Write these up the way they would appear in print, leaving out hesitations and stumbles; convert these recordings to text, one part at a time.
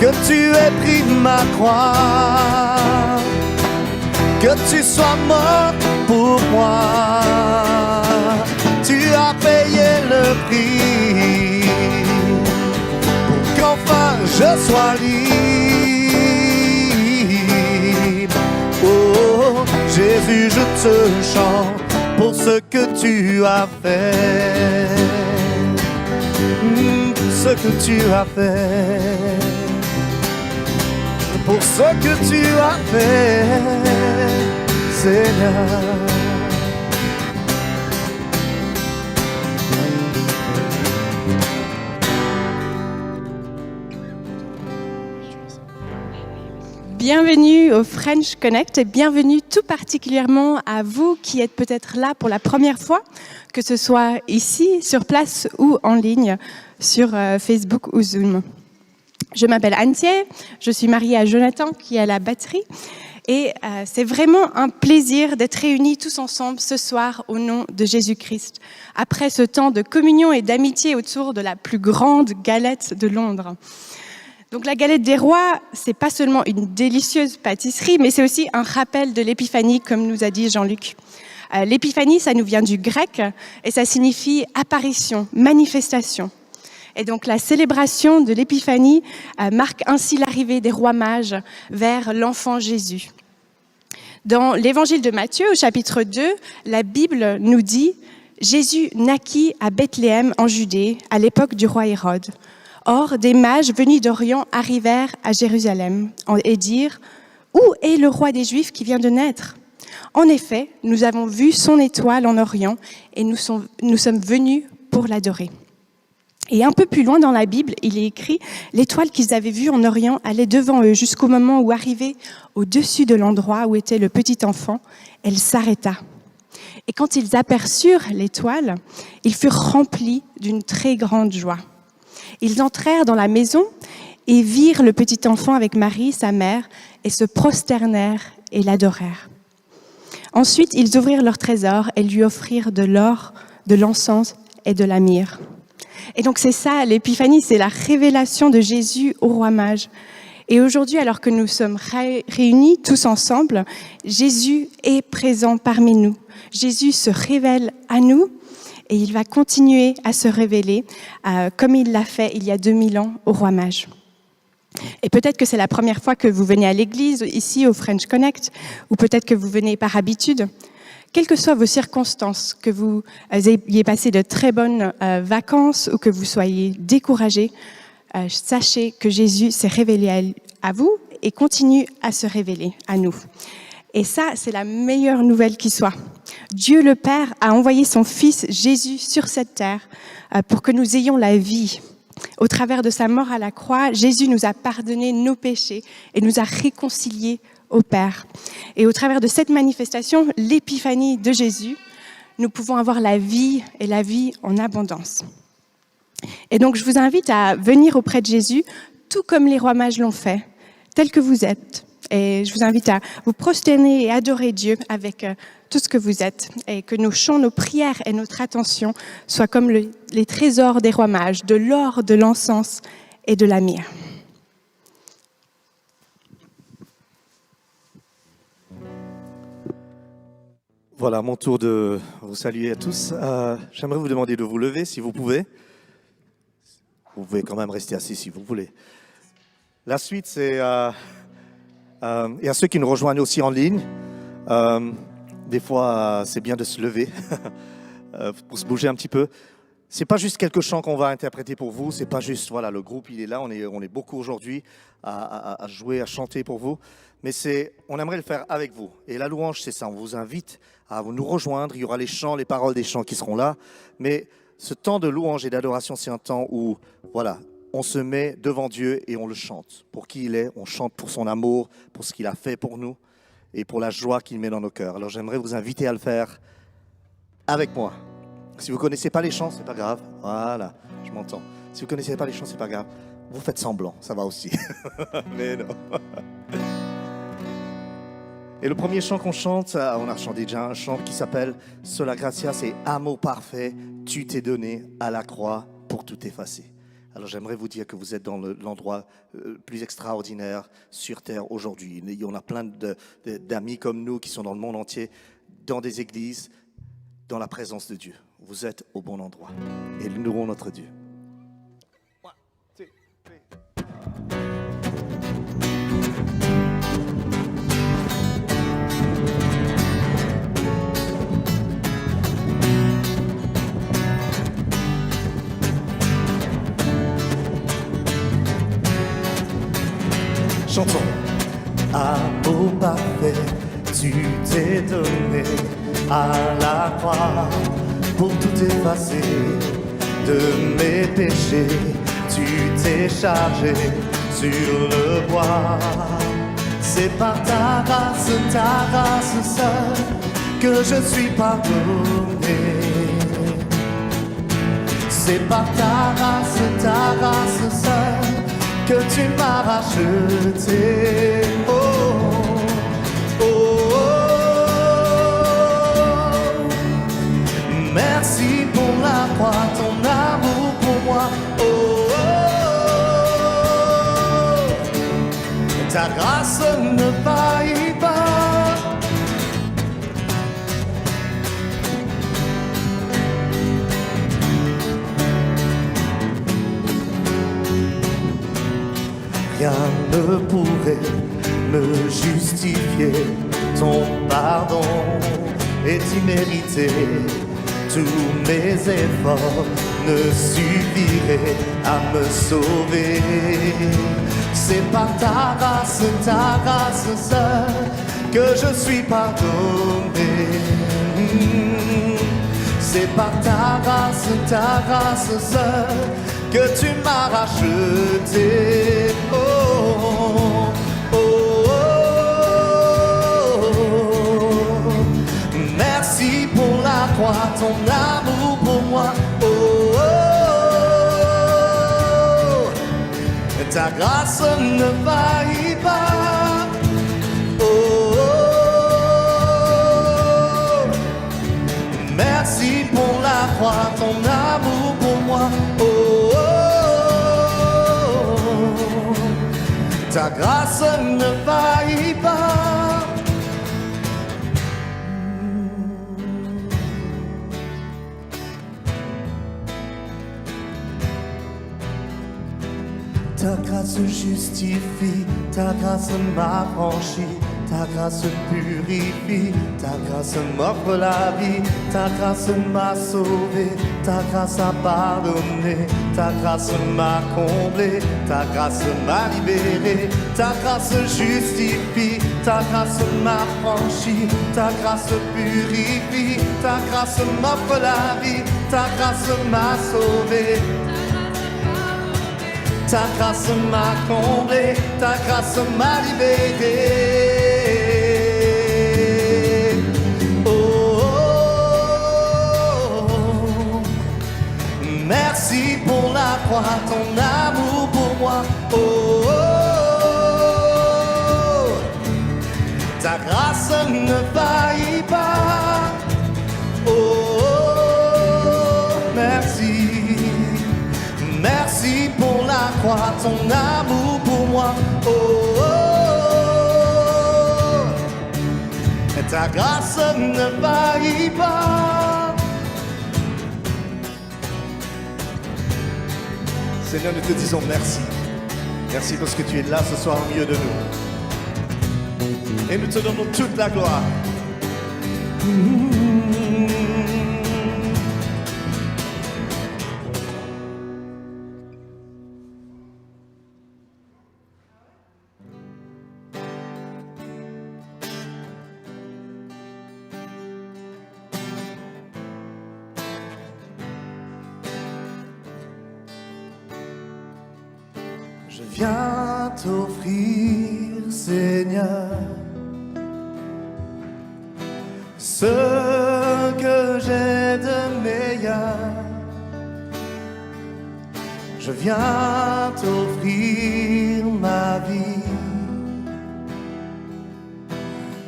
que tu aies pris ma croix, que tu sois mort pour moi. Tu as payé le prix pour qu'enfin je sois libre. Oh Jésus, je te chante pour ce que tu as fait, pour ce que tu as fait, pour ce que tu as fait, Seigneur. Bienvenue au French Connect et bienvenue tout particulièrement à vous qui êtes peut-être là pour la première fois, que ce soit ici, sur place ou en ligne sur Facebook ou Zoom. Je m'appelle Anne-Thier, je suis mariée à Jonathan qui est à la batterie et c'est vraiment un plaisir d'être réunis tous ensemble ce soir au nom de Jésus-Christ, après ce temps de communion et d'amitié autour de la plus grande galette de Londres. Donc la galette des rois, c'est pas seulement une délicieuse pâtisserie, mais c'est aussi un rappel de l'épiphanie, comme nous a dit Jean-Luc. L'épiphanie, ça nous vient du grec et ça signifie apparition, manifestation. Et donc la célébration de l'épiphanie marque ainsi l'arrivée des rois mages vers l'enfant Jésus. Dans l'évangile de Matthieu, au chapitre 2, la Bible nous dit « Jésus naquit à Bethléem en Judée, à l'époque du roi Hérode. Or, des mages venus d'Orient arrivèrent à Jérusalem et dirent « Où est le roi des Juifs qui vient de naître ? En effet, nous avons vu son étoile en Orient et nous sommes venus pour l'adorer. » Et un peu plus loin dans la Bible, il est écrit « L'étoile qu'ils avaient vue en Orient allait devant eux jusqu'au moment où, arrivée au-dessus de l'endroit où était le petit enfant, elle s'arrêta. Et quand ils aperçurent l'étoile, ils furent remplis d'une très grande joie. Ils entrèrent dans la maison et virent le petit enfant avec Marie, sa mère, et se prosternèrent et l'adorèrent. Ensuite, ils ouvrirent leur trésor et lui offrirent de l'or, de l'encens et de la myrrhe. » Et donc c'est ça, l'épiphanie, c'est la révélation de Jésus au roi mage. Et aujourd'hui, alors que nous sommes réunis tous ensemble, Jésus est présent parmi nous. Jésus se révèle à nous. Et il va continuer à se révéler comme il l'a fait il y a 2000 ans au Roi Mage. Et peut-être que c'est la première fois que vous venez à l'église, ici au French Connect, ou peut-être que vous venez par habitude. Quelles que soient vos circonstances, que vous ayez passé de très bonnes vacances ou que vous soyez découragés, sachez que Jésus s'est révélé à vous et continue à se révéler à nous. Et ça, c'est la meilleure nouvelle qui soit. Dieu le Père a envoyé son Fils Jésus sur cette terre pour que nous ayons la vie. Au travers de sa mort à la croix, Jésus nous a pardonné nos péchés et nous a réconciliés au Père. Et au travers de cette manifestation, l'épiphanie de Jésus, nous pouvons avoir la vie et la vie en abondance. Et donc, je vous invite à venir auprès de Jésus, tout comme les rois mages l'ont fait, tels que vous êtes. Et je vous invite à vous prosterner et adorer Dieu avec tout ce que vous êtes. Et que nos chants, nos prières et notre attention soient comme les trésors des rois mages, de l'or, de l'encens et de la myrrhe. Voilà, mon tour de vous saluer à tous. J'aimerais vous demander de vous lever si vous pouvez. Vous pouvez quand même rester assis si vous voulez. La suite, c'est... et à ceux qui nous rejoignent aussi en ligne, des fois c'est bien de se lever pour se bouger un petit peu. C'est pas juste quelques chants qu'on va interpréter pour vous, c'est pas juste voilà le groupe il est là, on est beaucoup aujourd'hui à jouer, à chanter pour vous, mais on aimerait le faire avec vous. Et la louange c'est ça, on vous invite à nous rejoindre. Il y aura les chants, les paroles des chants qui seront là, mais ce temps de louange et d'adoration c'est un temps où voilà. On se met devant Dieu et on le chante. Pour qui il est, on chante pour son amour, pour ce qu'il a fait pour nous et pour la joie qu'il met dans nos cœurs. Alors j'aimerais vous inviter à le faire avec moi. Si vous ne connaissez pas les chants, c'est pas grave. Voilà, je m'entends. Si vous ne connaissez pas les chants, c'est pas grave. Vous faites semblant, ça va aussi. Mais non. Et le premier chant qu'on chante, on a chanté déjà un chant qui s'appelle « Sola Gratia », c'est « Amour parfait, tu t'es donné à la croix pour tout effacer ». Alors j'aimerais vous dire que vous êtes dans l'endroit le plus extraordinaire sur Terre aujourd'hui. Il y en a plein d'amis comme nous qui sont dans le monde entier, dans des églises, dans la présence de Dieu. Vous êtes au bon endroit. Et nous louons notre Dieu. Chantons. Amour parfait, tu t'es donné à la croix pour tout effacer de mes péchés. Tu t'es chargé sur le bois. C'est par ta grâce seule que je suis pardonné. C'est par ta grâce seule que tu m'as racheté. Oh, oh, oh. Merci pour la croix, ton amour pour moi. Oh, oh, oh. Ta grâce ne faillit pas. Rien ne pourrait me justifier, ton pardon est immérité. Tous mes efforts ne suffiraient à me sauver. C'est par ta grâce seule que je suis pardonné. C'est par ta grâce seule que tu m'as racheté. Oh, oh, oh, oh. Merci pour la croix, ton amour pour moi. Oh, oh, oh. Ta grâce ne faillit pas. Oh, oh, oh. Merci pour la croix, ton amour pour moi. Oh, ta grâce ne faillit pas. Ta grâce justifie, ta grâce m'affranchit, ta grâce purifie, ta grâce m'offre la vie, ta grâce m'a sauvé, ta grâce a pardonné, ta grâce m'a comblé, ta grâce m'a libéré, ta grâce justifie, ta grâce m'affranchit, ta grâce purifie, ta grâce m'offre la vie, ta grâce m'a sauvé. Ta grâce m'a comblé, ta grâce m'a libéré. Oh, oh, oh. Merci pour la croix, ton amour pour moi. Oh, oh, oh. Ta grâce ne faillit pas. Oh, oh, merci. Merci pour la croix, ton amour pour moi. Oh, oh, oh. Ta grâce ne faillit pas. Seigneur, nous te disons merci. Merci parce que tu es là ce soir au milieu de nous. Et nous te donnons toute la gloire. Je viens t'offrir, Seigneur, ce que j'ai de meilleur. Je viens t'offrir ma vie.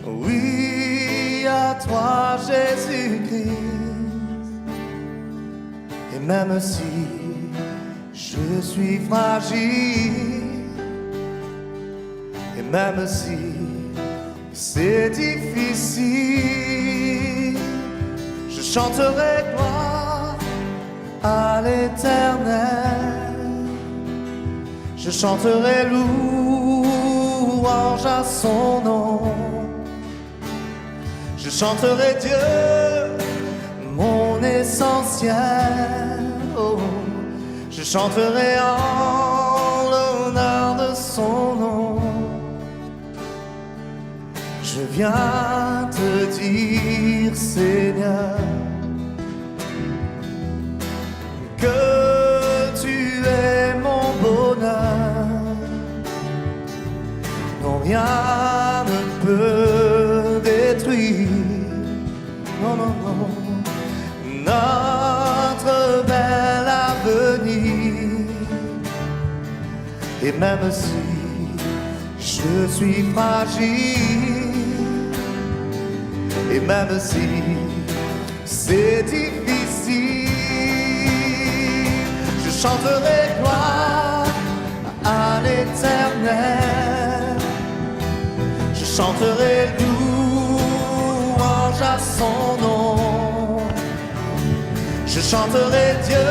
Oui, à toi, Jésus-Christ. Et même si je Je suis fragile, et même si c'est difficile, je chanterai gloire à l'Éternel. Je chanterai louange à son nom. Je chanterai Dieu, mon essentiel. Oh, je chanterai en l'honneur de son nom. Je viens te dire, Seigneur, que tu es mon bonheur. Non, rien ne peut détruire, non, non, non, notre bel avenir. Et même si je suis fragile, et même si c'est difficile, je chanterai gloire à l'Éternel. Je chanterai louange à son nom. Je chanterai Dieu,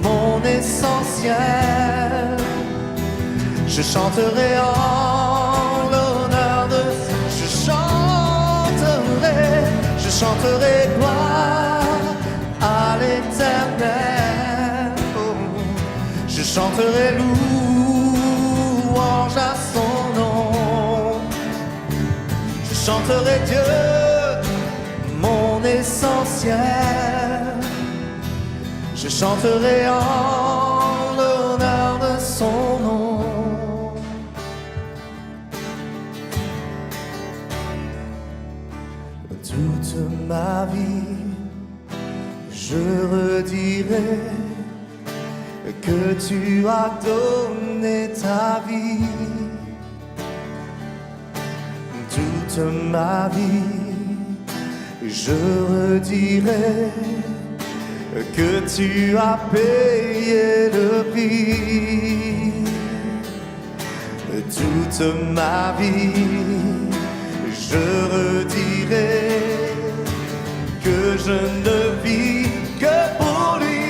mon essentiel. Je chanterai en l'honneur de... Je chanterai gloire à l'Éternel. Oh, je chanterai louange à son nom. Je chanterai Dieu, mon essentiel. Je chanterai en l'honneur de son nom. Toute ma vie, je redirai que tu as donné ta vie. Toute ma vie, je redirai que tu as payé le prix. Toute ma vie, je redirai que je ne vis que pour lui.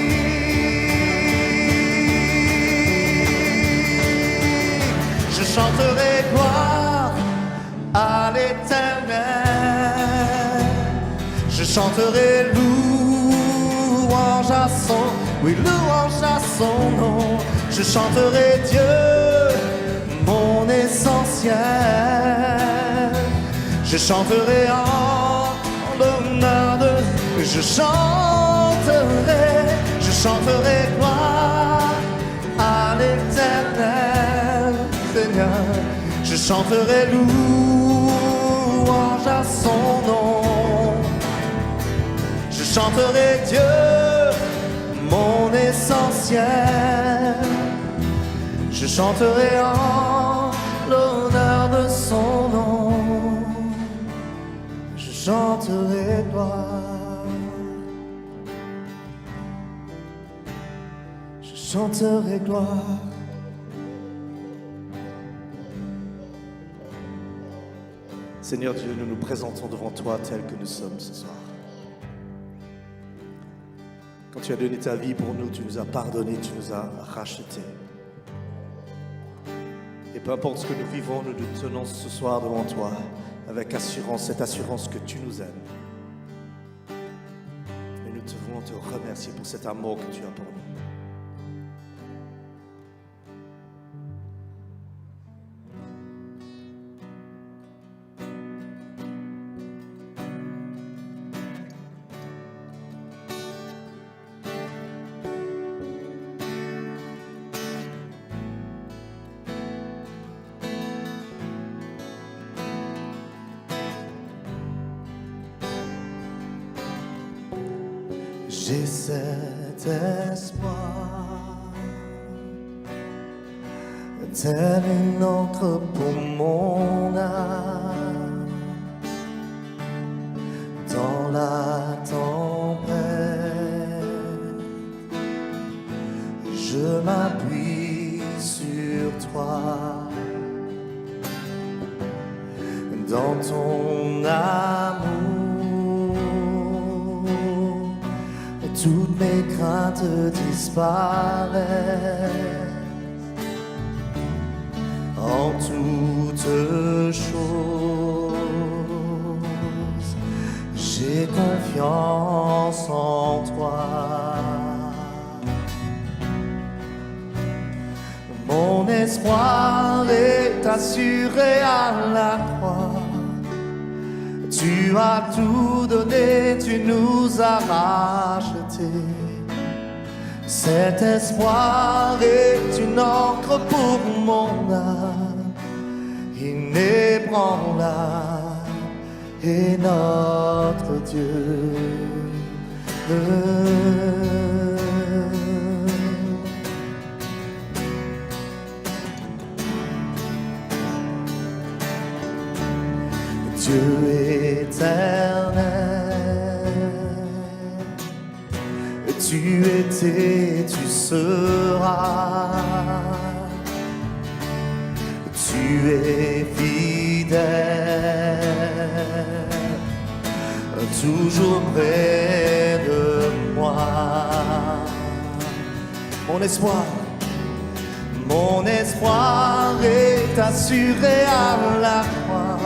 Je chanterai gloire à l'Éternel. Je chanterai louange à son, oui, louange à son nom. Je chanterai Dieu, mon essentiel. Je chanterai en l'honneur de... Je chanterai gloire à l'Éternel, Seigneur. Je chanterai louange à son nom. Je chanterai Dieu, mon essentiel. Je chanterai en l'honneur de son nom. Je chanterai gloire. Je chanterai gloire. Seigneur Dieu, nous nous présentons devant toi tels que nous sommes ce soir. Quand tu as donné ta vie pour nous, tu nous as pardonné, tu nous as rachetés. Et peu importe ce que nous vivons, nous nous tenons ce soir devant toi avec assurance, cette assurance que tu nous aimes. Et nous voulons te remercier pour cet amour que tu as pour nous. J'ai cet espoir, tel une encre pour mon âme, dans la tempête, je m'appuie sur toi. Dans ton amour, toutes mes craintes disparaissent. En toutes choses, j'ai confiance en toi. Mon espoir est assuré à la croix. Tu as tout donné, tu nous as rachetés. Cet espoir est une encre pour mon âme, inébranlable est notre Dieu. Dieu éternel, tu étais, tu seras, tu es fidèle, toujours près de moi. Mon espoir est assuré à la croix.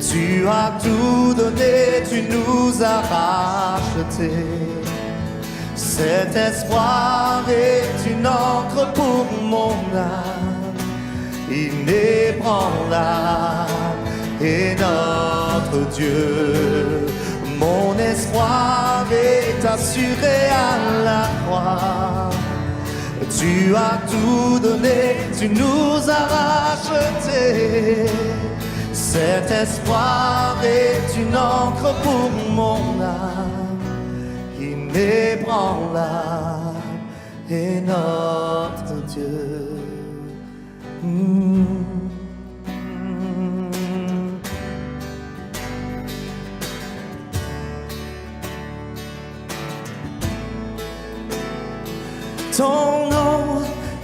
Tu as tout donné, tu nous as rachetés. Cet espoir est une encre pour mon âme, inébranlable est notre Dieu. Mon espoir est assuré à la croix. Tu as tout donné, tu nous as rachetés. Cet espoir est une encre pour mon âme, inébranlable est notre Dieu. Ton nom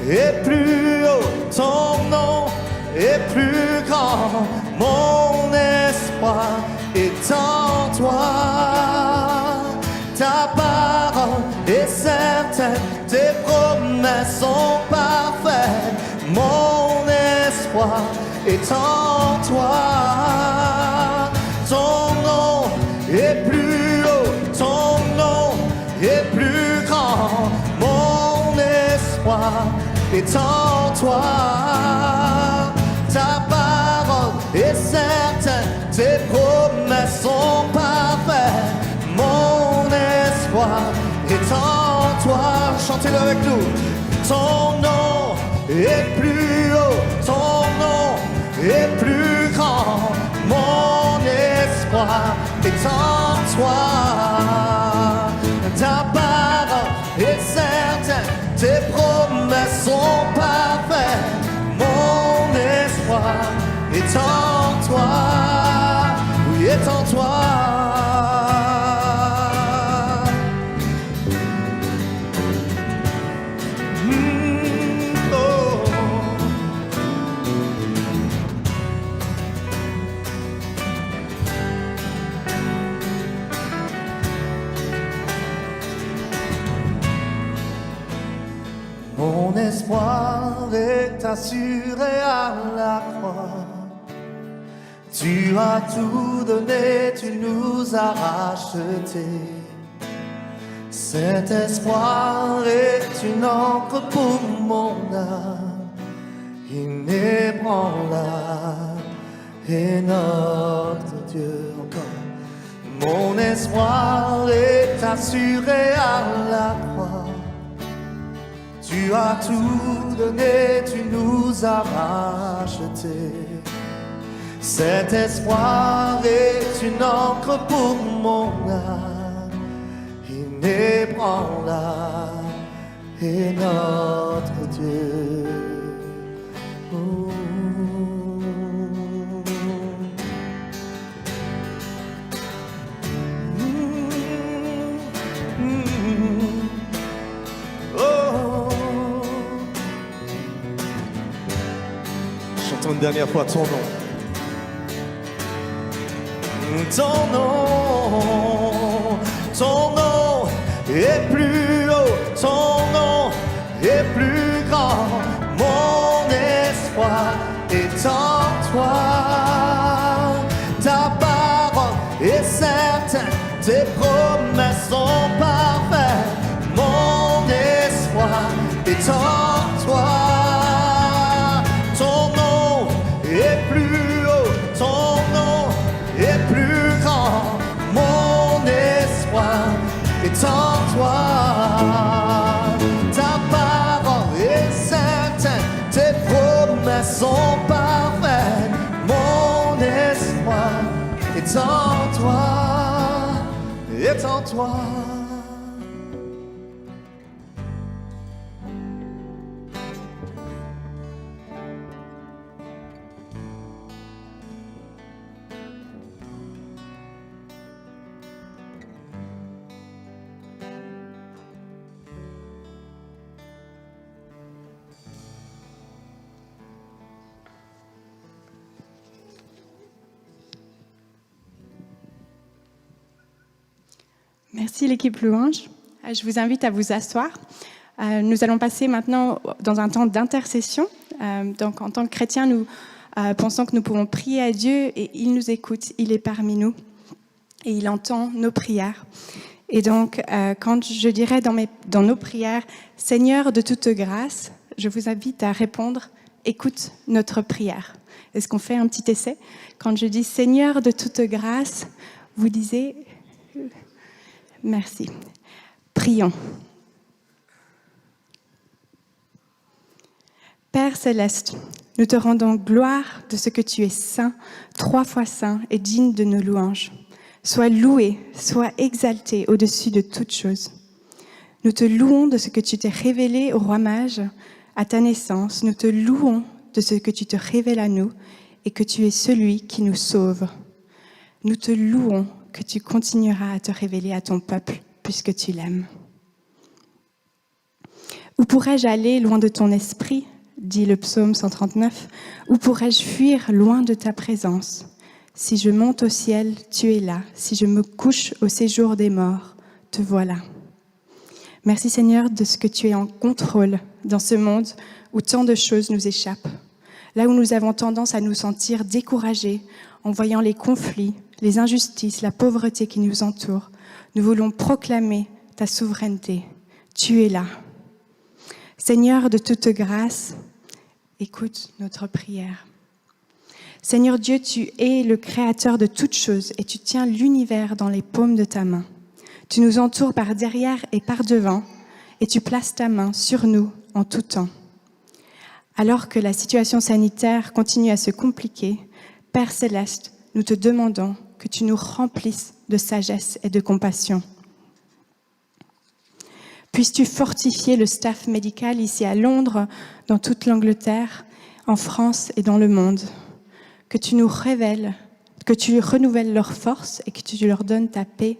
est plus haut, ton nom est plus grand. Mon espoir est en toi. Ta parole est certaine, tes promesses sont parfaites. Mon espoir est en toi. Ton nom est plus haut, ton nom est plus grand. Mon espoir est en toi. Ta parole est certaine, tes promesses sont parfaites. Mon espoir est en toi. Chantez-le avec nous. Ton nom est plus haut, ton nom est plus grand. Mon espoir est en toi. Ta parole est certaine, tes promesses sont parfaites. Mon espoir est en toi, oui, est en toi. Mon espoir est assuré à la croix. Tu as tout donné, tu nous as rachetés. Cet espoir est une encre pour mon âme, inébranlable est notre Dieu. Encore. Mon espoir est assuré à la croix. Tu as tout donné, tu nous as rachetés. Cet espoir est une encre pour mon âme, inébranlable est notre Dieu. Oh. chantons une dernière fois ton nom. Ton nom est plus haut, ton nom est plus grand. Mon espoir est en toi. Ta parole est certaine, tes promesses sont parfaites. Mon espoir est en toi. Ton nom est plus haut, ton nom est plus grand. Mon espoir est en toi. Ta parole est certaine, tes promesses sont parfaites. Mon espoir est en toi, est en toi. Merci l'équipe Louange. Je vous invite à vous asseoir. Nous allons passer maintenant dans un temps d'intercession. Donc en tant que chrétiens, nous pensons que nous pouvons prier à Dieu et il nous écoute, il est parmi nous et il entend nos prières. Et donc quand je dirai dans nos prières « Seigneur de toute grâce », je vous invite à répondre « Écoute notre prière ». Est-ce qu'on fait un petit essai? Quand je dis « Seigneur de toute grâce », vous disiez « Merci ». Prions. Père céleste, nous te rendons gloire de ce que tu es saint, 3 fois saint et digne de nos louanges. Sois loué, sois exalté au-dessus de toutes choses. Nous te louons de ce que tu t'es révélé au roi mage à ta naissance. Nous te louons de ce que tu te révèles à nous et que tu es celui qui nous sauve. Nous te louons que tu continueras à te révéler à ton peuple puisque tu l'aimes. Où pourrais-je aller loin de ton esprit, dit le psaume 139, où pourrais-je fuir loin de ta présence? Si je monte au ciel, tu es là. Si je me couche au séjour des morts, te voilà. Merci Seigneur de ce que tu es en contrôle dans ce monde où tant de choses nous échappent. Là où nous avons tendance à nous sentir découragés en voyant les conflits, les injustices, la pauvreté qui nous entoure, nous voulons proclamer ta souveraineté. Tu es là. Seigneur de toute grâce, écoute notre prière. Seigneur Dieu, tu es le créateur de toutes choses et tu tiens l'univers dans les paumes de ta main. Tu nous entoures par derrière et par devant et tu places ta main sur nous en tout temps. Alors que la situation sanitaire continue à se compliquer, Père Céleste, nous te demandons que tu nous remplisses de sagesse et de compassion. Puisses-tu fortifier le staff médical ici à Londres, dans toute l'Angleterre, en France et dans le monde. Que tu nous révèles, que tu renouvelles leurs forces et que tu leur donnes ta paix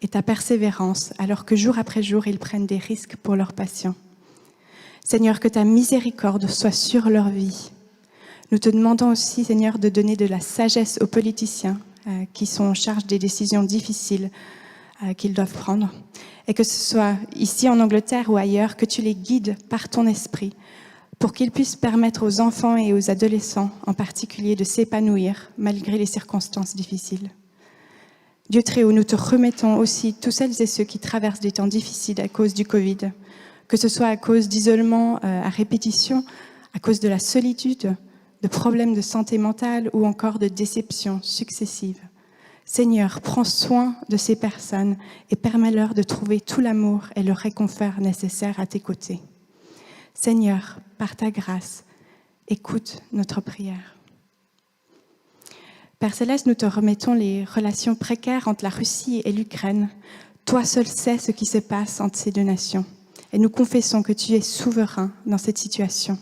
et ta persévérance, alors que jour après jour, ils prennent des risques pour leurs patients. Seigneur, que ta miséricorde soit sur leur vie. Nous te demandons aussi, Seigneur, de donner de la sagesse aux politiciens qui sont en charge des décisions difficiles qu'ils doivent prendre. Et que ce soit ici en Angleterre ou ailleurs, que tu les guides par ton esprit pour qu'ils puissent permettre aux enfants et aux adolescents en particulier de s'épanouir malgré les circonstances difficiles. Dieu très haut, nous te remettons aussi tous celles et ceux qui traversent des temps difficiles à cause du Covid, que ce soit à cause d'isolement à répétition, à cause de la solitude, de problèmes de santé mentale ou encore de déceptions successives. Seigneur, prends soin de ces personnes et permets-leur de trouver tout l'amour et le réconfort nécessaire à tes côtés. Seigneur, par ta grâce, écoute notre prière. Père Céleste, nous te remettons les relations précaires entre la Russie et l'Ukraine. Toi seul sais ce qui se passe entre ces deux nations. Et nous confessons que tu es souverain dans cette situation.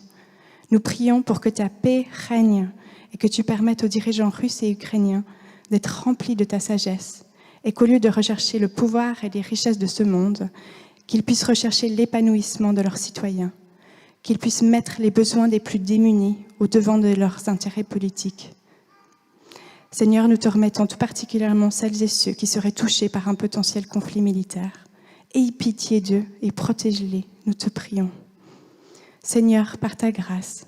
Nous prions pour que ta paix règne et que tu permettes aux dirigeants russes et ukrainiens d'être remplis de ta sagesse et qu'au lieu de rechercher le pouvoir et les richesses de ce monde, qu'ils puissent rechercher l'épanouissement de leurs citoyens. qu'ils puissent mettre les besoins des plus démunis au devant de leurs intérêts politiques. Seigneur, nous te remettons tout particulièrement celles et ceux qui seraient touchés par un potentiel conflit militaire. Aie pitié d'eux et protège-les, nous te prions. Seigneur, par ta grâce,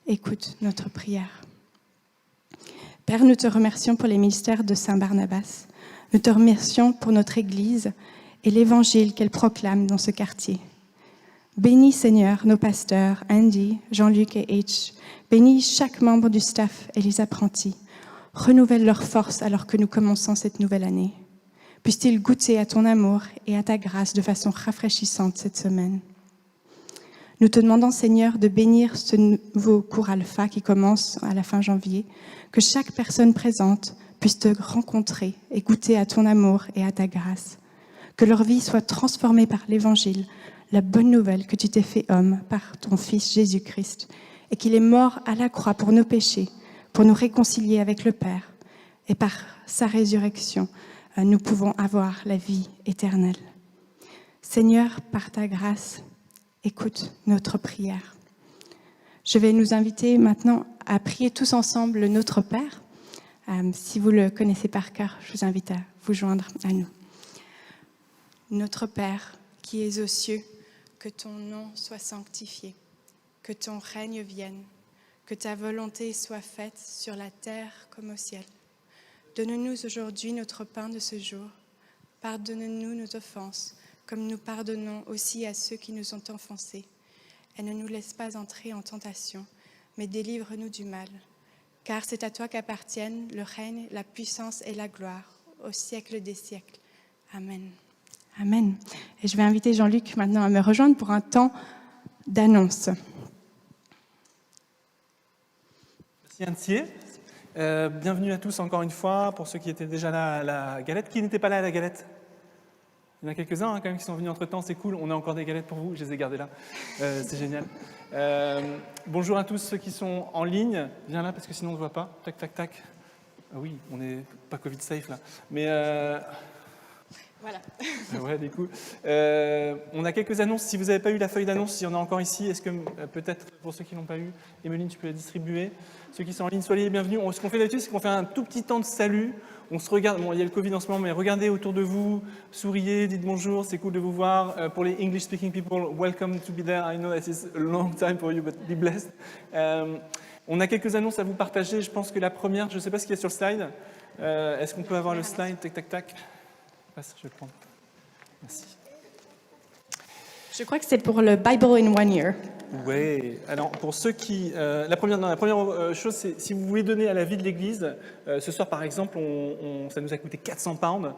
écoute notre prière. Père, nous te remercions pour les ministères de Saint Barnabas. Nous te remercions pour notre Église et l'Évangile qu'elle proclame dans ce quartier. Bénis, Seigneur, nos pasteurs, Andy, Jean-Luc et H. Bénis chaque membre du staff et les apprentis. Renouvelle leur force alors que nous commençons cette nouvelle année. Puissent-ils goûter à ton amour et à ta grâce de façon rafraîchissante cette semaine. Nous te demandons, Seigneur, de bénir ce nouveau cours alpha qui commence à la fin janvier, que chaque personne présente puisse te rencontrer et goûter à ton amour et à ta grâce. Que leur vie soit transformée par l'Évangile, la bonne nouvelle que tu t'es fait homme par ton Fils Jésus-Christ et qu'il est mort à la croix pour nos péchés, pour nous réconcilier avec le Père. Et par sa résurrection, nous pouvons avoir la vie éternelle. Seigneur, par ta grâce, écoute notre prière. Je vais nous inviter maintenant à prier tous ensemble le Notre Père. Si vous le connaissez par cœur, je vous invite à vous joindre à nous. Notre Père, qui es aux cieux, que ton nom soit sanctifié, que ton règne vienne, que ta volonté soit faite sur la terre comme au ciel. Donne-nous aujourd'hui notre pain de ce jour. Pardonne-nous nos offenses, comme nous pardonnons aussi à ceux qui nous ont offensés. Et ne nous laisse pas entrer en tentation, mais délivre-nous du mal. Car c'est à toi qu'appartiennent le règne, la puissance et la gloire, au siècle des siècles. Amen. Amen. Et je vais inviter Jean-Luc maintenant à me rejoindre pour un temps d'annonce. Merci Anne. Bienvenue à tous encore une fois, pour ceux qui étaient déjà là à la galette. Qui n'était pas là à la galette? Il y en a quelques-uns quand même qui sont venus entre-temps, c'est cool. On a encore des galettes pour vous, je les ai gardées là. C'est génial. Bonjour à tous ceux qui sont en ligne. Viens là parce que sinon on ne voit pas. Tac, tac, tac. Ah oui, on n'est pas Covid safe là. Mais Voilà. ouais, du coup. On a quelques annonces. Si vous n'avez pas eu la feuille d'annonce, il y en a encore ici. Est-ce que peut-être pour ceux qui ne l'ont pas eu, Emeline, tu peux la distribuer? Ceux qui sont en ligne, soyez les bienvenus. Ce qu'on fait d'habitude, c'est qu'on fait un tout petit temps de salut. On se regarde. Bon, il y a le Covid en ce moment, mais regardez autour de vous, souriez, dites bonjour. C'est cool de vous voir. Pour les English-speaking people, welcome to be there. I know that is a long time for you, but be blessed. On a quelques annonces à vous partager. Je pense que la première, je ne sais pas ce qu'il y a sur le slide. Est-ce qu'on peut avoir le slide? Tac, tac, tac. Je vais le prendre. Merci. Je crois que c'est pour le Bible in 1 year. Oui. Alors, pour ceux qui... la première chose, c'est si vous voulez donner à la vie de l'Église, ce soir, par exemple, ça nous a coûté 400 pounds.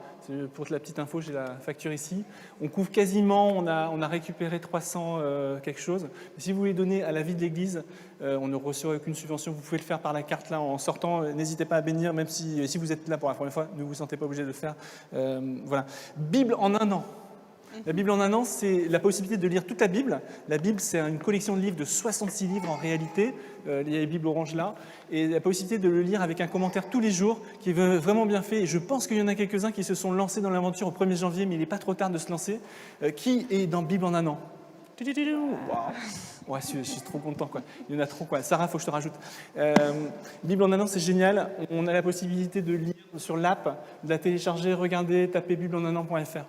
Pour la petite info, j'ai la facture ici. On couvre quasiment, on a récupéré 300 quelque chose. Si vous voulez donner à la vie de l'Église, on ne reçoit aucune subvention. Vous pouvez le faire par la carte là en sortant. N'hésitez pas à bénir, même si vous êtes là pour la première fois, ne vous sentez pas obligé de le faire. Voilà. Bible en un an. La Bible en un an, c'est la possibilité de lire toute la Bible. La Bible, c'est une collection de livres de 66 livres en réalité. Il y a les Bibles oranges là. Et la possibilité de le lire avec un commentaire tous les jours, qui est vraiment bien fait. Et je pense qu'il y en a quelques-uns qui se sont lancés dans l'aventure au 1er janvier, mais il n'est pas trop tard de se lancer. Qui est dans Bible en un an? Wow. Ouais, je suis trop content, quoi. Il y en a trop, quoi. Sarah, il faut que je te rajoute. Bible en un an, c'est génial. On a la possibilité de lire sur l'app, de la télécharger, regarder, taper bibleenan.fr.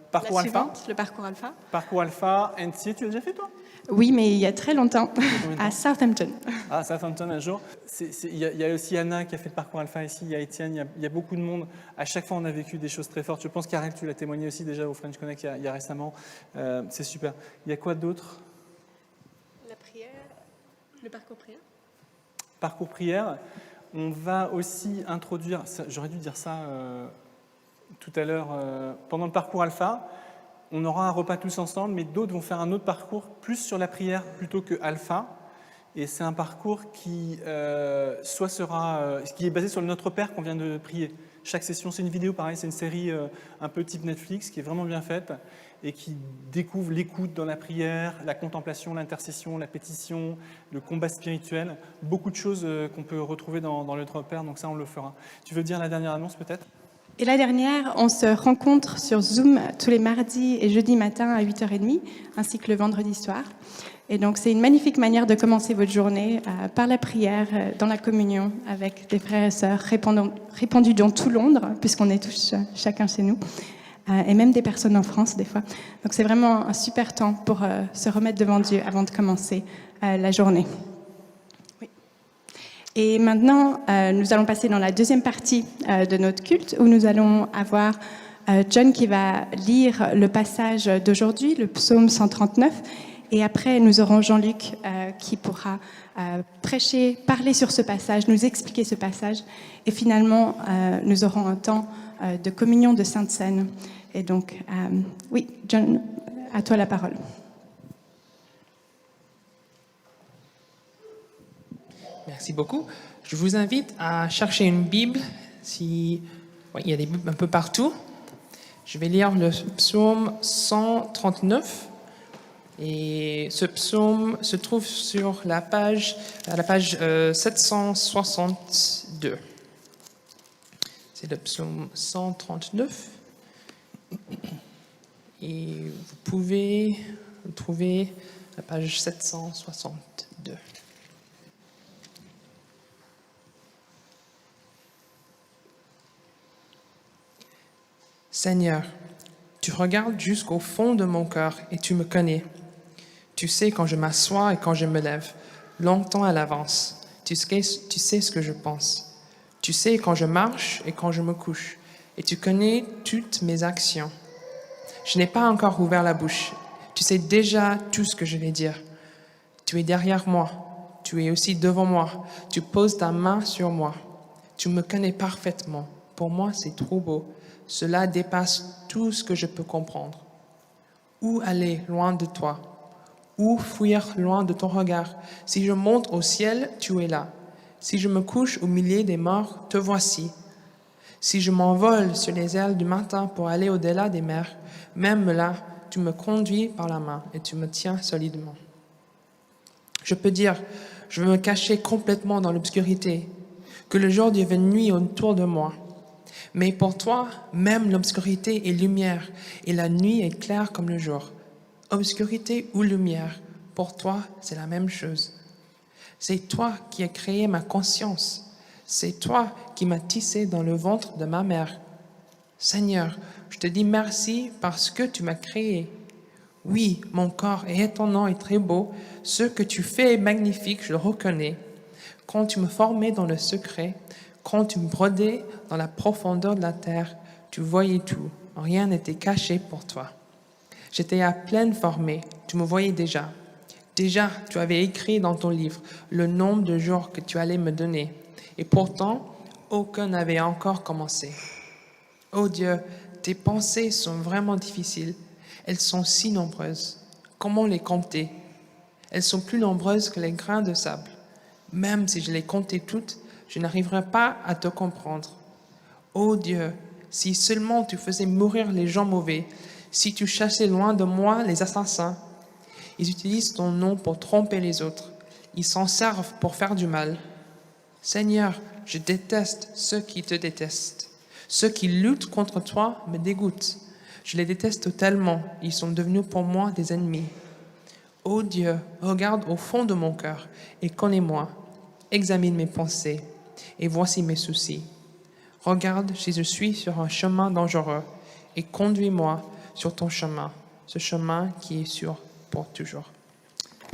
Parcours Alpha. Le parcours Alpha. Parcours Alpha, NC, tu l'as déjà fait toi? Oui, mais il y a très longtemps, à Southampton. Ah, Southampton un jour. Il y a aussi Anna qui a fait le parcours Alpha ici, il y a Étienne, il y a beaucoup de monde. À chaque fois, on a vécu des choses très fortes. Je pense qu'Arel, tu l'as témoigné aussi déjà au French Connect il y a récemment. C'est super. Il y a quoi d'autre? La prière, le parcours prière. Parcours prière. On va aussi introduire, j'aurais dû dire ça tout à l'heure, pendant le parcours Alpha, on aura un repas tous ensemble, mais d'autres vont faire un autre parcours plus sur la prière plutôt que Alpha. Et c'est un parcours qui qui est basé sur le Notre Père qu'on vient de prier. Chaque session, c'est une vidéo, pareil, c'est une série un peu type Netflix qui est vraiment bien faite et qui découvre l'écoute dans la prière, la contemplation, l'intercession, la pétition, le combat spirituel. Beaucoup de choses qu'on peut retrouver dans le Notre Père, donc ça, on le fera. Tu veux dire la dernière annonce peut-être ? Et la dernière, on se rencontre sur Zoom tous les mardis et jeudis matin à 8h30, ainsi que le vendredi soir. Et donc, c'est une magnifique manière de commencer votre journée par la prière, dans la communion, avec des frères et sœurs répandus dans tout Londres, puisqu'on est tous chacun chez nous, et même des personnes en France, des fois. Donc, c'est vraiment un super temps pour se remettre devant Dieu avant de commencer la journée. Oui. Et maintenant, nous allons passer dans la deuxième partie de notre culte, où nous allons avoir John qui va lire le passage d'aujourd'hui, le psaume 139. Et après, nous aurons Jean-Luc qui pourra prêcher, parler sur ce passage, nous expliquer ce passage. Et finalement, nous aurons un temps de communion de Sainte Seine. Et donc, oui, John, à toi la parole. Merci beaucoup. Je vous invite à chercher une Bible. Il y a des Bibles un peu partout. Je vais lire le psaume 139. Et ce psaume se trouve sur à la page 762. C'est le psaume 139. Et vous pouvez le trouver à la page 762. Seigneur, tu regardes jusqu'au fond de mon cœur et tu me connais. Tu sais quand je m'assois et quand je me lève, longtemps à l'avance. Tu sais ce que je pense. Tu sais quand je marche et quand je me couche. Et tu connais toutes mes actions. Je n'ai pas encore ouvert la bouche. Tu sais déjà tout ce que je vais dire. Tu es derrière moi. Tu es aussi devant moi. Tu poses ta main sur moi. Tu me connais parfaitement. Pour moi, c'est trop beau. Cela dépasse tout ce que je peux comprendre. Où aller loin de toi? Où fuir loin de ton regard? Si je monte au ciel, tu es là. Si je me couche au milieu des morts, te voici. Si je m'envole sur les ailes du matin pour aller au-delà des mers, même là, tu me conduis par la main et tu me tiens solidement. Je peux dire, je veux me cacher complètement dans l'obscurité, que le jour devienne nuit autour de moi. Mais pour toi, même l'obscurité est lumière et la nuit est claire comme le jour. Obscurité ou lumière, pour toi, c'est la même chose. C'est toi qui as créé ma conscience. C'est toi qui m'as tissé dans le ventre de ma mère. Seigneur, je te dis merci parce que tu m'as créé. Oui, mon corps est étonnant et très beau. Ce que tu fais est magnifique, je le reconnais. Quand tu me formais dans le secret, quand tu me brodais dans la profondeur de la terre, tu voyais tout. Rien n'était caché pour toi. J'étais à peine formée, tu me voyais déjà. Déjà, tu avais écrit dans ton livre le nombre de jours que tu allais me donner. Et pourtant, aucun n'avait encore commencé. Oh Dieu, tes pensées sont vraiment difficiles. Elles sont si nombreuses. Comment les compter? Elles sont plus nombreuses que les grains de sable. Même si je les comptais toutes, je n'arriverais pas à te comprendre. Oh Dieu, si seulement tu faisais mourir les gens mauvais, si tu chassais loin de moi les assassins. Ils utilisent ton nom pour tromper les autres. Ils s'en servent pour faire du mal. Seigneur, je déteste ceux qui te détestent. Ceux qui luttent contre toi me dégoûtent. Je les déteste tellement, ils sont devenus pour moi des ennemis. Ô Dieu, regarde au fond de mon cœur et connais-moi. Examine mes pensées et voici mes soucis. Regarde si je suis sur un chemin dangereux et conduis-moi sur ton chemin, ce chemin qui est sûr pour toujours.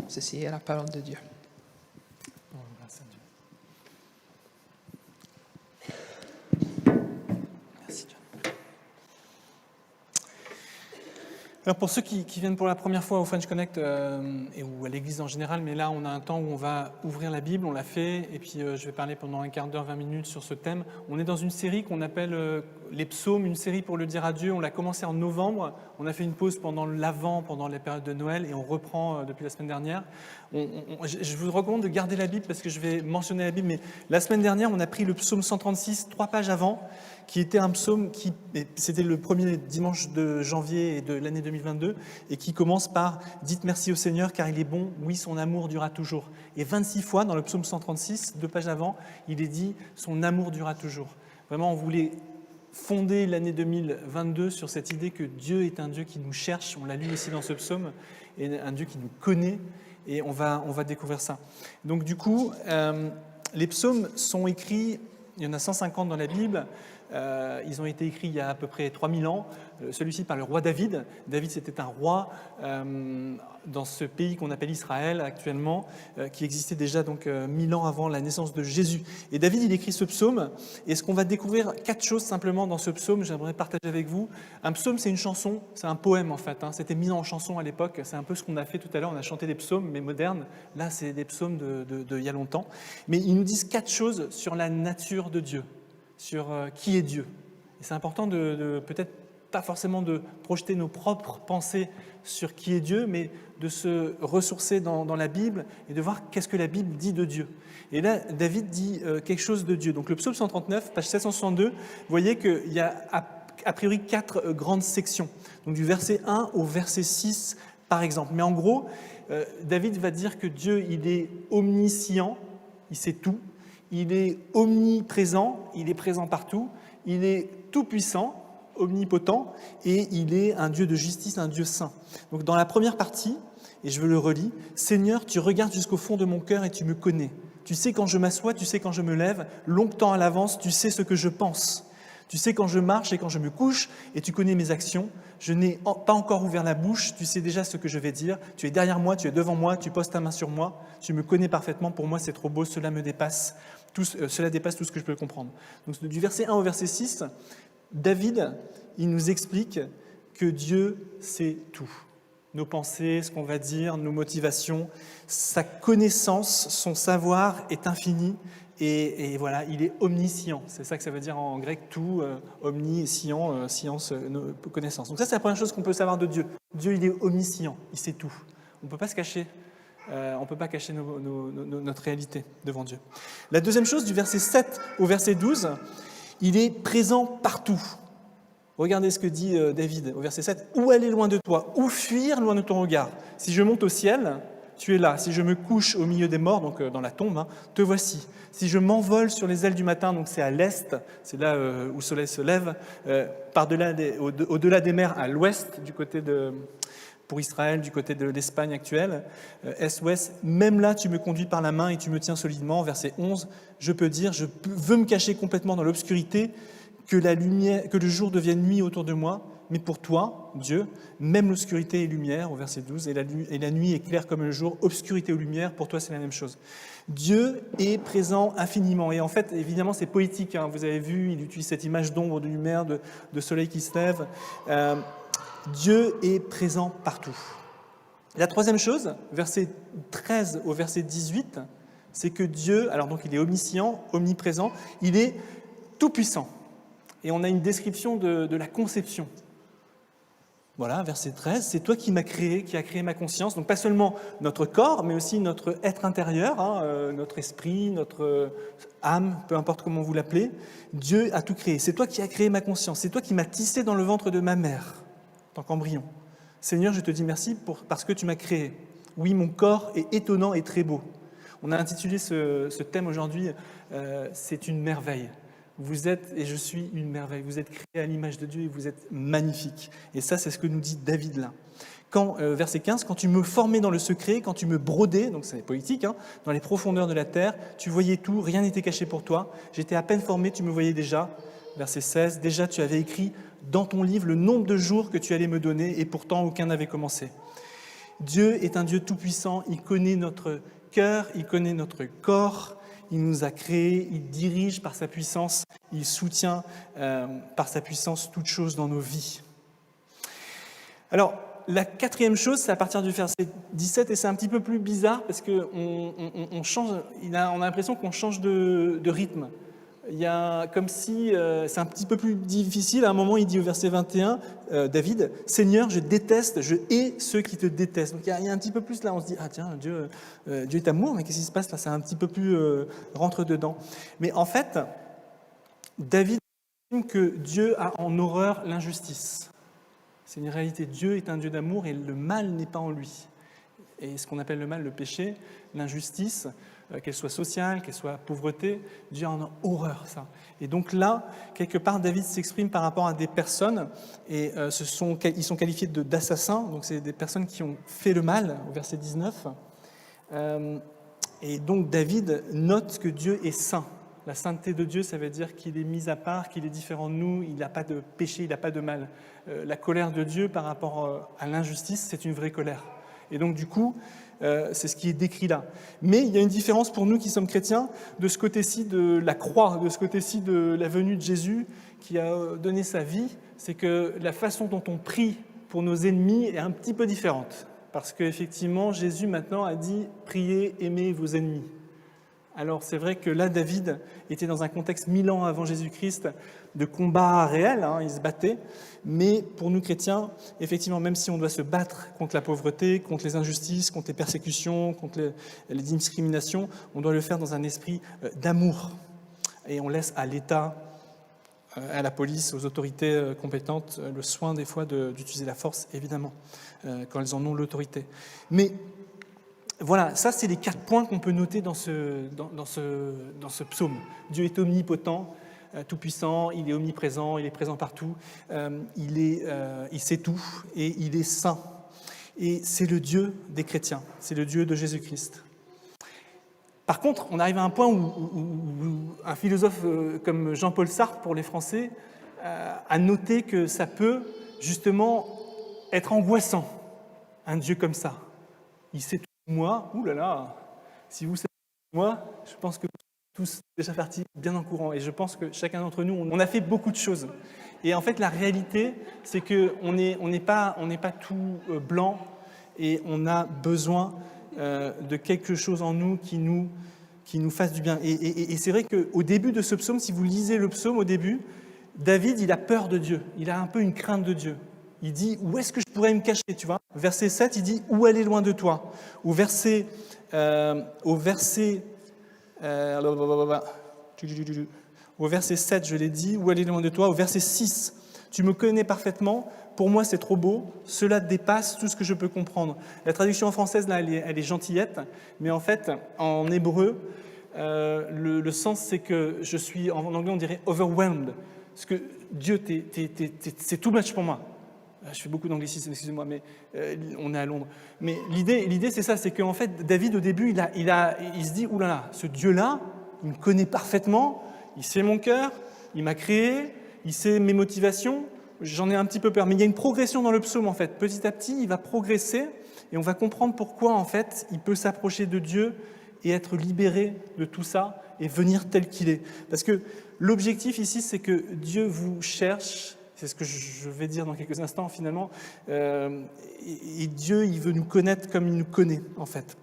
Ceci est la parole de Dieu. Merci, John. Alors pour ceux qui viennent pour la première fois au French Connect et ou à l'église en général, mais là on a un temps où on va ouvrir la Bible, on l'a fait, et puis je vais parler pendant un quart d'heure, 20 minutes sur ce thème. On est dans une série qu'on appelle les psaumes, une série pour le dire à Dieu. On l'a commencé en novembre, on a fait une pause pendant l'Avent, pendant la période de Noël, et on reprend depuis la semaine dernière. Je vous recommande de garder la Bible parce que je vais mentionner la Bible, mais la semaine dernière on a pris le psaume 136, 3 pages avant, qui était un psaume c'était le premier dimanche de janvier de l'année 2022, et qui commence par « Dites merci au Seigneur car il est bon, oui son amour durera toujours ». Et 26 fois dans le psaume 136, 2 pages avant, il est dit « Son amour durera toujours ». Vraiment, on voulait fondé l'année 2022 sur cette idée que Dieu est un Dieu qui nous cherche, on l'a lu aussi dans ce psaume, et un Dieu qui nous connaît, et on va découvrir ça. Donc du coup, les psaumes sont écrits, il y en a 150 dans la Bible, ils ont été écrits il y a à peu près 3000 ans, celui-ci par le roi David. David, c'était un roi dans ce pays qu'on appelle Israël actuellement, qui existait déjà donc 1000 ans avant la naissance de Jésus. Et David, il écrit ce psaume, et ce qu'on va découvrir, 4 choses simplement dans ce psaume, j'aimerais partager avec vous. Un psaume, c'est une chanson, c'est un poème en fait, hein. C'était mis en chanson à l'époque, c'est un peu ce qu'on a fait tout à l'heure, on a chanté des psaumes, mais modernes. Là, c'est des psaumes de il y a longtemps. Mais ils nous disent 4 choses sur la nature de Dieu, sur qui est Dieu. Et c'est important de peut-être pas forcément de projeter nos propres pensées sur qui est Dieu, mais de se ressourcer dans la Bible et de voir qu'est-ce que la Bible dit de Dieu. Et là, David dit quelque chose de Dieu. Donc le psaume 139, page 762, vous voyez qu'il y a a priori 4 grandes sections. Donc du verset 1 au verset 6, par exemple. Mais en gros, David va dire que Dieu, il est omniscient, il sait tout. Il est omniprésent, il est présent partout. Il est tout-puissant, omnipotent, et il est un Dieu de justice, un Dieu saint. Donc dans la première partie, et je le relis, « Seigneur, tu regardes jusqu'au fond de mon cœur et tu me connais. Tu sais quand je m'assois, tu sais quand je me lève, longtemps à l'avance, tu sais ce que je pense. Tu sais quand je marche et quand je me couche, et tu connais mes actions. Je n'ai pas encore ouvert la bouche, tu sais déjà ce que je vais dire. Tu es derrière moi, tu es devant moi, tu poses ta main sur moi. Tu me connais parfaitement, pour moi c'est trop beau, cela me dépasse. Cela dépasse tout ce que je peux comprendre. » Donc du verset 1 au verset 6, David, il nous explique que Dieu sait tout. Nos pensées, ce qu'on va dire, nos motivations, sa connaissance, son savoir est infini. Et voilà, il est omniscient. C'est ça que ça veut dire en grec, tout, omni, science, connaissance. Donc ça, c'est la première chose qu'on peut savoir de Dieu. Dieu, il est omniscient, il sait tout. On ne peut pas se cacher. On ne peut pas cacher notre réalité devant Dieu. La deuxième chose, du verset 7 au verset 12, il est présent partout. Regardez ce que dit David au verset 7. « Où aller loin de toi? Où fuir loin de ton regard? Si je monte au ciel, tu es là. Si je me couche au milieu des morts, donc dans la tombe, te voici. Si je m'envole sur les ailes du matin, donc c'est à l'est, c'est là où le soleil se lève, au-delà des mers à l'ouest, du côté pour Israël, du côté de l'Espagne actuelle, est-ouest, même là tu me conduis par la main et tu me tiens solidement. » Verset 11, je peux dire, je veux me cacher complètement dans l'obscurité, que le jour devienne nuit autour de moi, mais pour toi, Dieu, même l'obscurité est lumière, au verset 12, et la nuit est claire comme le jour, obscurité ou lumière, pour toi c'est la même chose. Dieu est présent infiniment, et en fait, évidemment, c'est poétique, hein. Vous avez vu, il utilise cette image d'ombre, de lumière, de soleil qui se lève. Dieu est présent partout. La troisième chose, verset 13 au verset 18, c'est que Dieu, alors donc il est omniscient, omniprésent, il est tout-puissant. Et on a une description de la conception. Voilà, verset 13, c'est toi qui m'as créé, qui as créé ma conscience. Donc pas seulement notre corps, mais aussi notre être intérieur, notre esprit, notre âme, peu importe comment vous l'appelez. Dieu a tout créé. C'est toi qui as créé ma conscience. C'est toi qui m'as tissé dans le ventre de ma mère, en tant qu'embryon. Seigneur, je te dis merci parce que tu m'as créé. Oui, mon corps est étonnant et très beau. On a intitulé ce thème aujourd'hui, c'est une merveille. Vous êtes, et je suis une merveille, vous êtes créés à l'image de Dieu et vous êtes magnifiques. Et ça, c'est ce que nous dit David là. Verset 15, quand tu me formais dans le secret, quand tu me brodais, donc c'est poétique, dans les profondeurs de la terre, tu voyais tout, rien n'était caché pour toi. J'étais à peine formé, tu me voyais déjà. Verset 16, déjà tu avais écrit dans ton livre le nombre de jours que tu allais me donner et pourtant aucun n'avait commencé. Dieu est un Dieu tout-puissant, il connaît notre cœur, il connaît notre corps. Il nous a créés, il dirige par sa puissance, il soutient par sa puissance toutes choses dans nos vies. Alors, la quatrième chose, c'est à partir du verset 17, et c'est un petit peu plus bizarre parce qu'on a l'impression qu'on change de rythme. Il y a comme si c'est un petit peu plus difficile. À un moment, il dit au verset 21, David, « Seigneur, je déteste, je hais ceux qui te détestent. » Donc il y a un petit peu plus là, on se dit, ah tiens, Dieu est amour, mais qu'est-ce qui se passe là? C'est un petit peu plus rentre dedans. Mais en fait, David estime que Dieu a en horreur l'injustice. C'est une réalité. Dieu est un Dieu d'amour et le mal n'est pas en lui. Et ce qu'on appelle le mal, le péché, l'injustice, qu'elle soit sociale, qu'elle soit pauvreté. Dieu en a horreur, ça. Et donc là, quelque part, David s'exprime par rapport à des personnes, et ils sont qualifiés d'assassins, donc c'est des personnes qui ont fait le mal, au verset 19. Et donc David note que Dieu est saint. La sainteté de Dieu, ça veut dire qu'il est mis à part, qu'il est différent de nous, il n'a pas de péché, il n'a pas de mal. La colère de Dieu par rapport à l'injustice, c'est une vraie colère. Et donc du coup, c'est ce qui est décrit là. Mais il y a une différence pour nous qui sommes chrétiens de ce côté-ci de la croix, de ce côté-ci de la venue de Jésus qui a donné sa vie, c'est que la façon dont on prie pour nos ennemis est un petit peu différente. Parce qu'effectivement, Jésus maintenant a dit « Priez, aimez vos ennemis ». Alors c'est vrai que là, David était dans un contexte 1000 ans avant Jésus-Christ de combat réel, il se battait, mais pour nous chrétiens, effectivement, même si on doit se battre contre la pauvreté, contre les injustices, contre les persécutions, contre les discriminations, on doit le faire dans un esprit d'amour. Et on laisse à l'État, à la police, aux autorités compétentes, le soin des fois d'utiliser la force, évidemment, quand elles en ont l'autorité. Mais voilà, ça c'est les 4 points qu'on peut noter dans ce psaume. Dieu est omnipotent, tout-puissant, il est omniprésent, il est présent partout, il sait tout et il est saint. Et c'est le Dieu des chrétiens, c'est le Dieu de Jésus-Christ. Par contre, on arrive à un point où un philosophe comme Jean-Paul Sartre, pour les Français, a noté que ça peut justement être angoissant, un Dieu comme ça. Il sait tout. Moi, oulala, si vous savez moi, je pense que tous déjà partis bien en courant. Et je pense que chacun d'entre nous, on a fait beaucoup de choses. Et en fait, la réalité, c'est qu'on n'est pas tout blanc et on a besoin de quelque chose en nous qui nous fasse du bien. Et c'est vrai qu'au début de ce psaume, si vous lisez le psaume au début, David, il a peur de Dieu. Il a un peu une crainte de Dieu. Il dit, où est-ce que je pourrais me cacher, tu vois ? Verset 7, il dit, où aller loin de toi ? Au verset 7, je l'ai dit, où aller loin de toi ? Au verset 6, tu me connais parfaitement, pour moi c'est trop beau, cela dépasse tout ce que je peux comprendre. La traduction en française, là, elle est gentillette, mais en fait, en hébreu, le sens c'est que je suis, en anglais on dirait overwhelmed, parce que Dieu, c'est too much pour moi. Je fais beaucoup d'anglicisme, excusez-moi, mais on est à Londres. Mais l'idée c'est ça, c'est qu'en fait, David, au début, il se dit, oulala, ce Dieu-là, il me connaît parfaitement, il sait mon cœur, il m'a créé, il sait mes motivations, j'en ai un petit peu peur. Mais il y a une progression dans le psaume, en fait. Petit à petit, il va progresser, et on va comprendre pourquoi, en fait, il peut s'approcher de Dieu et être libéré de tout ça, et venir tel qu'il est. Parce que l'objectif ici, c'est que Dieu vous cherche. C'est ce que je vais dire dans quelques instants, finalement. Et Dieu, il veut nous connaître comme il nous connaît, en fait.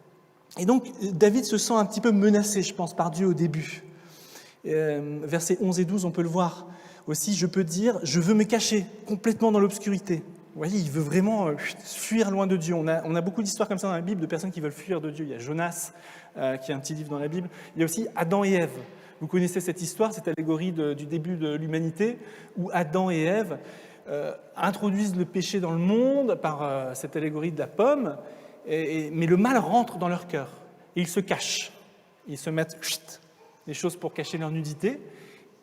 Et donc, David se sent un petit peu menacé, je pense, par Dieu au début. Versets 11 et 12, on peut le voir aussi. Je peux dire, je veux me cacher complètement dans l'obscurité. Vous voyez, il veut vraiment fuir loin de Dieu. On a beaucoup d'histoires comme ça dans la Bible, de personnes qui veulent fuir de Dieu. Il y a Jonas, qui est un petit livre dans la Bible. Il y a aussi Adam et Ève. Vous connaissez cette histoire, cette allégorie du début de l'humanité, où Adam et Ève introduisent le péché dans le monde par cette allégorie de la pomme, mais le mal rentre dans leur cœur. Et ils se cachent. Ils se mettent des choses pour cacher leur nudité.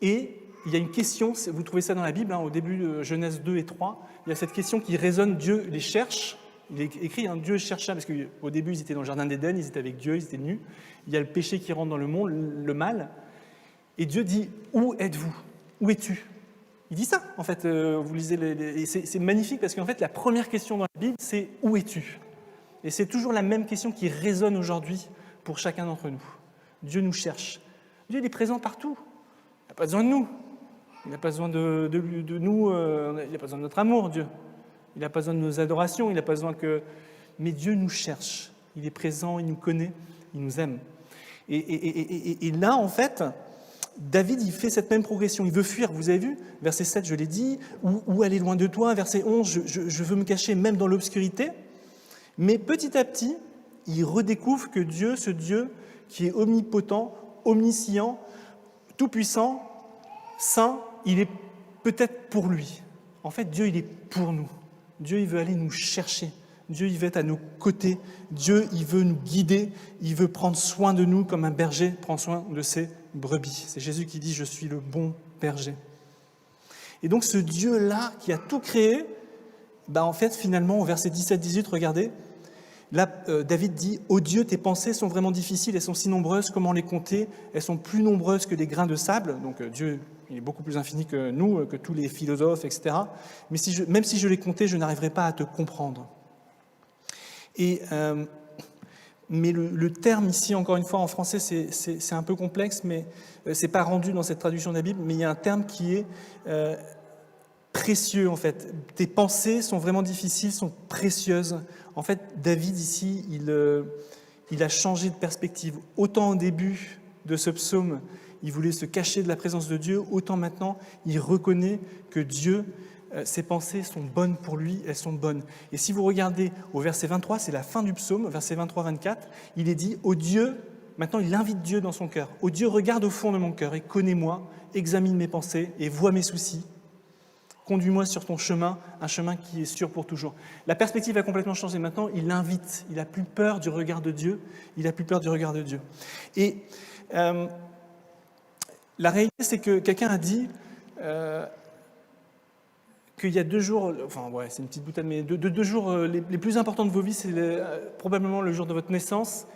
Et il y a une question, vous trouvez ça dans la Bible, au début de Genèse 2 et 3, il y a cette question qui résonne, Dieu les cherche. Il est écrit, Dieu chercha, parce qu'au début ils étaient dans le jardin d'Éden, ils étaient avec Dieu, ils étaient nus. Il y a le péché qui rentre dans le monde, le mal. Et Dieu dit, où êtes-vous ? Où es-tu ? Il dit ça, en fait, vous lisez, c'est magnifique parce qu'en fait, la première question dans la Bible, c'est « Où es-tu » ? Et c'est toujours la même question qui résonne aujourd'hui pour chacun d'entre nous. Dieu nous cherche. Dieu, il est présent partout. Il n'a pas besoin de nous. Il n'a pas besoin de nous, il n'a pas besoin de notre amour, Dieu. Il n'a pas besoin de nos adorations, il n'a pas besoin que... Mais Dieu nous cherche. Il est présent, il nous connaît, il nous aime. Et là, en fait... David, il fait cette même progression, il veut fuir, vous avez vu, verset 7, je l'ai dit, où aller loin de toi, verset 11, je veux me cacher même dans l'obscurité, mais petit à petit, il redécouvre que Dieu, ce Dieu qui est omnipotent, omniscient, tout-puissant, saint, il est peut-être pour lui. En fait, Dieu, il est pour nous. Dieu, il veut aller nous chercher. Dieu, il veut être à nos côtés. Dieu, il veut nous guider. Il veut prendre soin de nous comme un berger prend soin de ses brebis. C'est Jésus qui dit « Je suis le bon berger ». Et donc ce Dieu-là qui a tout créé, en fait, finalement, au verset 17-18, regardez, là, David dit « Ô Dieu, tes pensées sont vraiment difficiles, elles sont si nombreuses, comment les compter? Elles sont plus nombreuses que des grains de sable. » Donc Dieu, il est beaucoup plus infini que nous, que tous les philosophes, etc. Mais même si je les comptais, je n'arriverais pas à te comprendre. Et, mais le terme ici, encore une fois, en français, c'est un peu complexe, mais ce n'est pas rendu dans cette traduction de la Bible, mais il y a un terme qui est précieux, en fait. Tes pensées sont vraiment difficiles, sont précieuses. En fait, David, ici, il a changé de perspective. Autant au début de ce psaume, il voulait se cacher de la présence de Dieu, autant maintenant, il reconnaît que Dieu, ses pensées sont bonnes pour lui, elles sont bonnes. Et si vous regardez au verset 23, c'est la fin du psaume, verset 23-24, il est dit « Ô Dieu », maintenant il invite Dieu dans son cœur, « Ô Dieu, regarde au fond de mon cœur et connais-moi, examine mes pensées et vois mes soucis. Conduis-moi sur ton chemin, un chemin qui est sûr pour toujours. » La perspective a complètement changé. Maintenant, il l'invite. Il n'a plus peur du regard de Dieu. Il n'a plus peur du regard de Dieu. Et la réalité, c'est que quelqu'un a dit qu'il y a 2 jours, enfin ouais, c'est une petite boutade, mais deux jours les plus importants de vos vies, c'est probablement le jour de votre naissance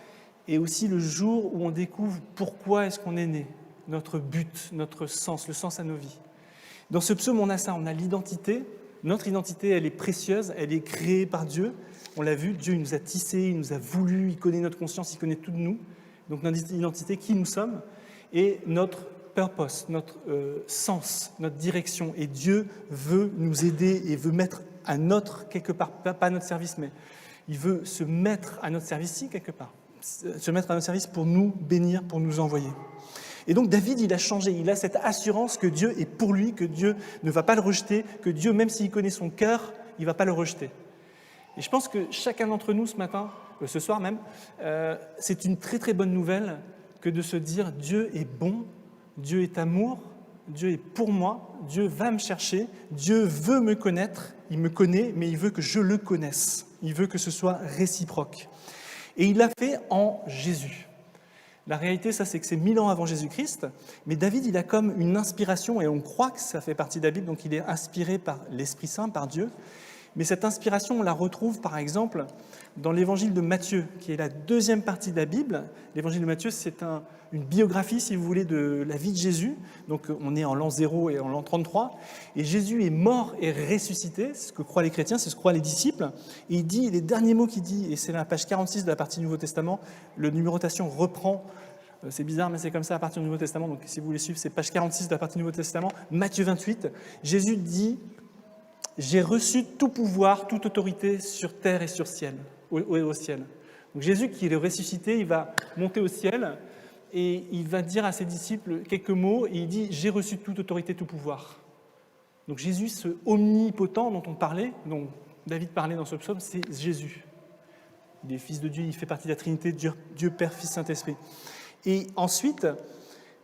et aussi le jour où on découvre pourquoi est-ce qu'on est né, notre but, notre sens, le sens à nos vies. Dans ce psaume, on a ça, on a l'identité. Notre identité, elle est précieuse, elle est créée par Dieu. On l'a vu, Dieu il nous a tissés, il nous a voulu, il connaît notre conscience, il connaît tout de nous. Donc notre identité, qui nous sommes, et notre purpose, notre sens, notre direction. Et Dieu veut nous aider et veut mettre à notre, quelque part, pas à notre service, mais il veut se mettre à notre service, si, quelque part. Se mettre à notre service pour nous bénir, pour nous envoyer. Et donc David, il a changé, il a cette assurance que Dieu est pour lui, que Dieu ne va pas le rejeter, que Dieu, même s'il connaît son cœur, il ne va pas le rejeter. Et je pense que chacun d'entre nous ce matin, ce soir même, c'est une très très bonne nouvelle que de se dire Dieu est bon, Dieu est amour, Dieu est pour moi, Dieu va me chercher, Dieu veut me connaître, il me connaît, mais il veut que je le connaisse, il veut que ce soit réciproque. Et il l'a fait en Jésus. La réalité, ça, c'est que c'est 1000 ans avant Jésus-Christ, mais David, il a comme une inspiration, et on croit que ça fait partie de la Bible, donc il est inspiré par l'Esprit Saint, par Dieu. Mais cette inspiration, on la retrouve, par exemple, dans l'évangile de Matthieu, qui est la 2e partie de la Bible. L'évangile de Matthieu, c'est une biographie, si vous voulez, de la vie de Jésus. Donc, on est en l'an 0 et en l'an 33. Et Jésus est mort et ressuscité, c'est ce que croient les chrétiens, c'est ce que croient les disciples. Et il dit, les derniers mots qu'il dit, et c'est la page 46 de la partie du Nouveau Testament, le numérotation reprend, c'est bizarre, mais c'est comme ça à partir du Nouveau Testament. Donc, si vous voulez suivre, c'est page 46 de la partie du Nouveau Testament. Matthieu 28, Jésus dit, « J'ai reçu tout pouvoir, toute autorité sur terre et sur ciel, au ciel. » Donc Jésus, qui est ressuscité, il va monter au ciel et il va dire à ses disciples quelques mots et il dit « J'ai reçu toute autorité, tout pouvoir. » Donc Jésus, ce omnipotent dont on parlait, dont David parlait dans ce psaume, c'est Jésus. Il est fils de Dieu, il fait partie de la Trinité, Dieu Père, Fils, Saint-Esprit. Et ensuite,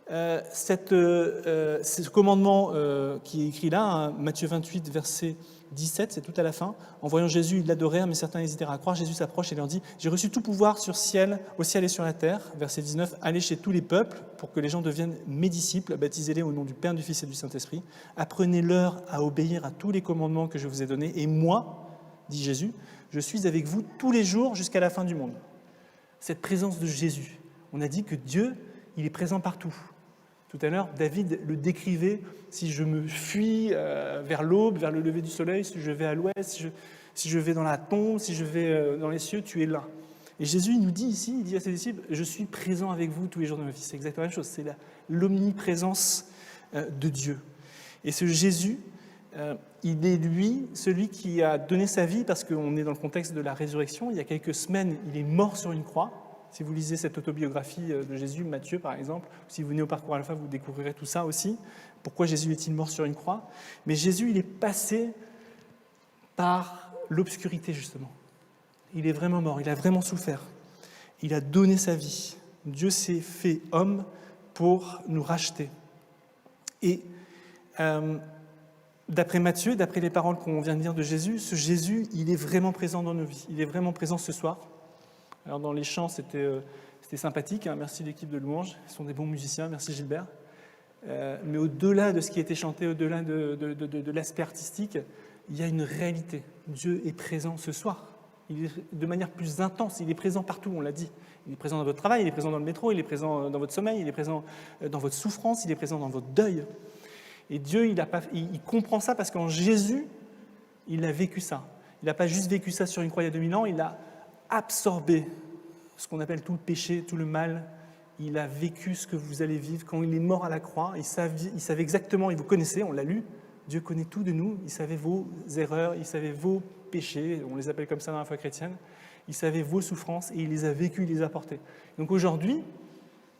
ce commandement qui est écrit là, hein, Matthieu 28, verset 17, c'est tout à la fin. En voyant Jésus, ils l'adorèrent, mais certains hésitèrent à croire. Jésus s'approche et leur dit « J'ai reçu tout pouvoir au ciel et sur la terre. » Verset 19, « Allez chez tous les peuples pour que les gens deviennent mes disciples, baptisez-les au nom du Père, du Fils et du Saint-Esprit. Apprenez-leur à obéir à tous les commandements que je vous ai donnés. Et moi, dit Jésus, je suis avec vous tous les jours jusqu'à la fin du monde. » Cette présence de Jésus, on a dit que Dieu, il est présent partout. Tout à l'heure, David le décrivait, si je me fuis vers l'aube, vers le lever du soleil, si je vais à l'ouest, si je vais dans la tombe, si je vais dans les cieux, tu es là. Et Jésus, il nous dit ici, il dit à ses disciples, je suis présent avec vous tous les jours de ma vie. C'est exactement la même chose, c'est l'omniprésence de Dieu. Et ce Jésus, il est lui, celui qui a donné sa vie, parce qu'on est dans le contexte de la résurrection. Il y a quelques semaines, il est mort sur une croix. Si vous lisez cette autobiographie de Jésus, Matthieu par exemple, si vous venez au Parcours Alpha, vous découvrirez tout ça aussi. Pourquoi Jésus est-il mort sur une croix? Mais Jésus, il est passé par l'obscurité justement. Il est vraiment mort, il a vraiment souffert. Il a donné sa vie. Dieu s'est fait homme pour nous racheter. Et d'après Matthieu, d'après les paroles qu'on vient de dire de Jésus, ce Jésus, il est vraiment présent dans nos vies. Il est vraiment présent ce soir. Alors dans les chants, c'était sympathique. Hein. Merci l'équipe de louanges. Ils sont des bons musiciens. Merci Gilbert. Mais au-delà de ce qui a été chanté, au-delà de l'aspect artistique, il y a une réalité. Dieu est présent ce soir. Il est de manière plus intense. Il est présent partout, on l'a dit. Il est présent dans votre travail, il est présent dans le métro, il est présent dans votre sommeil, il est présent dans votre souffrance, il est présent dans votre deuil. Et Dieu, il comprend ça parce qu'en Jésus, il a vécu ça. Il n'a pas juste vécu ça sur une croix il y a 2000 ans, il a absorbé ce qu'on appelle tout le péché, tout le mal. Il a vécu ce que vous allez vivre. Quand il est mort à la croix, il savait exactement, il vous connaissait, on l'a lu, Dieu connaît tout de nous, il savait vos erreurs, il savait vos péchés, on les appelle comme ça dans la foi chrétienne, il savait vos souffrances et il les a vécues, il les a portées. Donc aujourd'hui,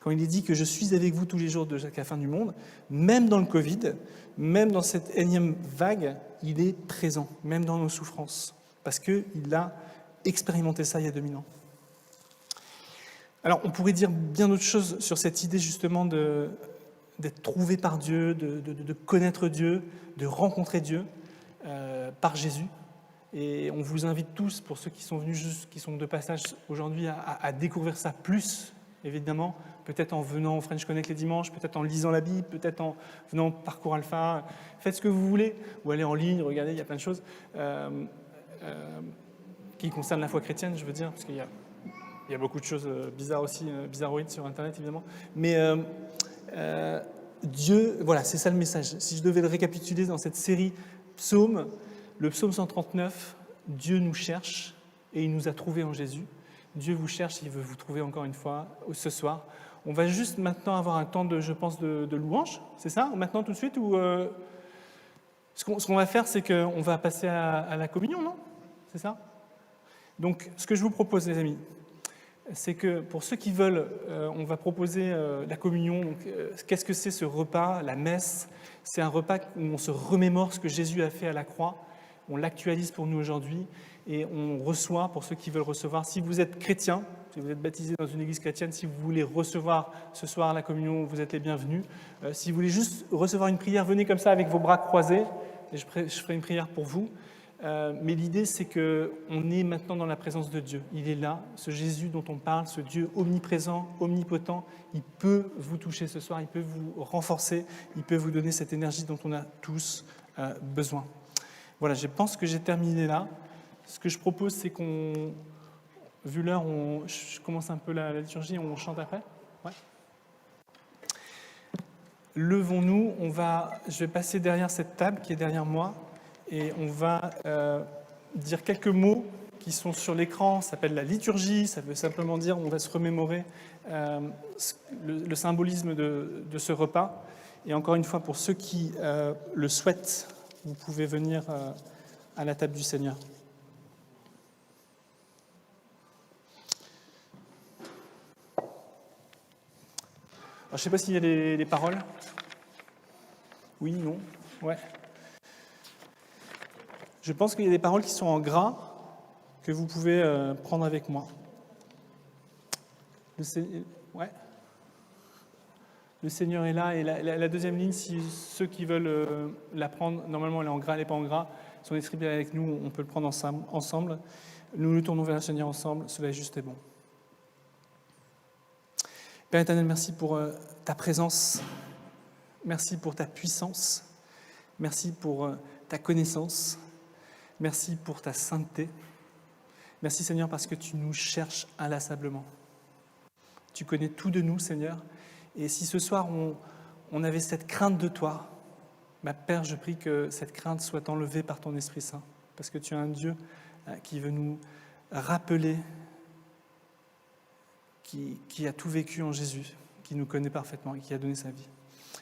quand il est dit que je suis avec vous tous les jours jusqu'à la fin du monde, même dans le Covid, même dans cette énième vague, il est présent, même dans nos souffrances, parce qu'il a expérimenté ça il y a 2000 ans. Alors, on pourrait dire bien d'autres choses sur cette idée justement d'être trouvé par Dieu, de connaître Dieu, de rencontrer Dieu par Jésus. Et on vous invite tous, pour ceux qui sont venus, qui sont de passage aujourd'hui, à découvrir ça plus, évidemment, peut-être en venant au French Connect les dimanches, peut-être en lisant la Bible, peut-être en venant au Parcours Alpha. Faites ce que vous voulez, ou allez en ligne, regardez, il y a plein de choses qui concernent la foi chrétienne, je veux dire, parce qu'il y a beaucoup de choses bizarres aussi, bizarroïdes sur Internet, évidemment. Mais Dieu, voilà, c'est ça le message. Si je devais le récapituler dans cette série Psaume, le psaume 139, Dieu nous cherche et il nous a trouvés en Jésus. Dieu vous cherche, il veut vous trouver encore une fois ce soir. On va juste maintenant avoir un temps de louange, c'est ça? Maintenant tout de suite ou ce qu'on va faire, c'est qu'on va passer à la communion, non? C'est ça? Donc, ce que je vous propose, les amis, c'est que pour ceux qui veulent, on va proposer la communion. Donc, qu'est-ce que c'est ce repas, la messe? C'est un repas où on se remémore ce que Jésus a fait à la croix. On l'actualise pour nous aujourd'hui et on reçoit, pour ceux qui veulent recevoir, si vous êtes chrétien, si vous êtes baptisé dans une église chrétienne, si vous voulez recevoir ce soir la communion, vous êtes les bienvenus. Si vous voulez juste recevoir une prière, venez comme ça avec vos bras croisés et je ferai une prière pour vous. Mais l'idée, c'est qu'on est maintenant dans la présence de Dieu. Il est là, ce Jésus dont on parle, ce Dieu omniprésent, omnipotent. Il peut vous toucher ce soir, il peut vous renforcer, il peut vous donner cette énergie dont on a tous besoin. Voilà, je pense que j'ai terminé là. Ce que je propose, c'est qu'on, vu l'heure, je commence un peu la liturgie, on chante après. Ouais. Levons-nous, je vais passer derrière cette table qui est derrière moi. Et on va dire quelques mots qui sont sur l'écran. Ça s'appelle la liturgie, ça veut simplement dire on va se remémorer le symbolisme de ce repas. Et encore une fois, pour ceux qui le souhaitent, vous pouvez venir à la table du Seigneur. Alors, je ne sais pas s'il y a des paroles. Oui, non, ouais. Je pense qu'il y a des paroles qui sont en gras que vous pouvez prendre avec moi. Le Seigneur est là. Et la deuxième ligne, si ceux qui veulent la prendre, normalement elle est en gras, elle n'est pas en gras. Son esprit est avec nous, on peut le prendre ensemble. Nous nous tournons vers le Seigneur ensemble, cela est juste et bon. Père éternel, merci pour ta présence. Merci pour ta puissance. Merci pour ta connaissance. Merci pour ta sainteté. Merci Seigneur parce que tu nous cherches inlassablement. Tu connais tout de nous Seigneur. Et si ce soir on avait cette crainte de toi, Père, je prie que cette crainte soit enlevée par ton Esprit Saint. Parce que tu es un Dieu qui veut nous rappeler, qui a tout vécu en Jésus, qui nous connaît parfaitement et qui a donné sa vie.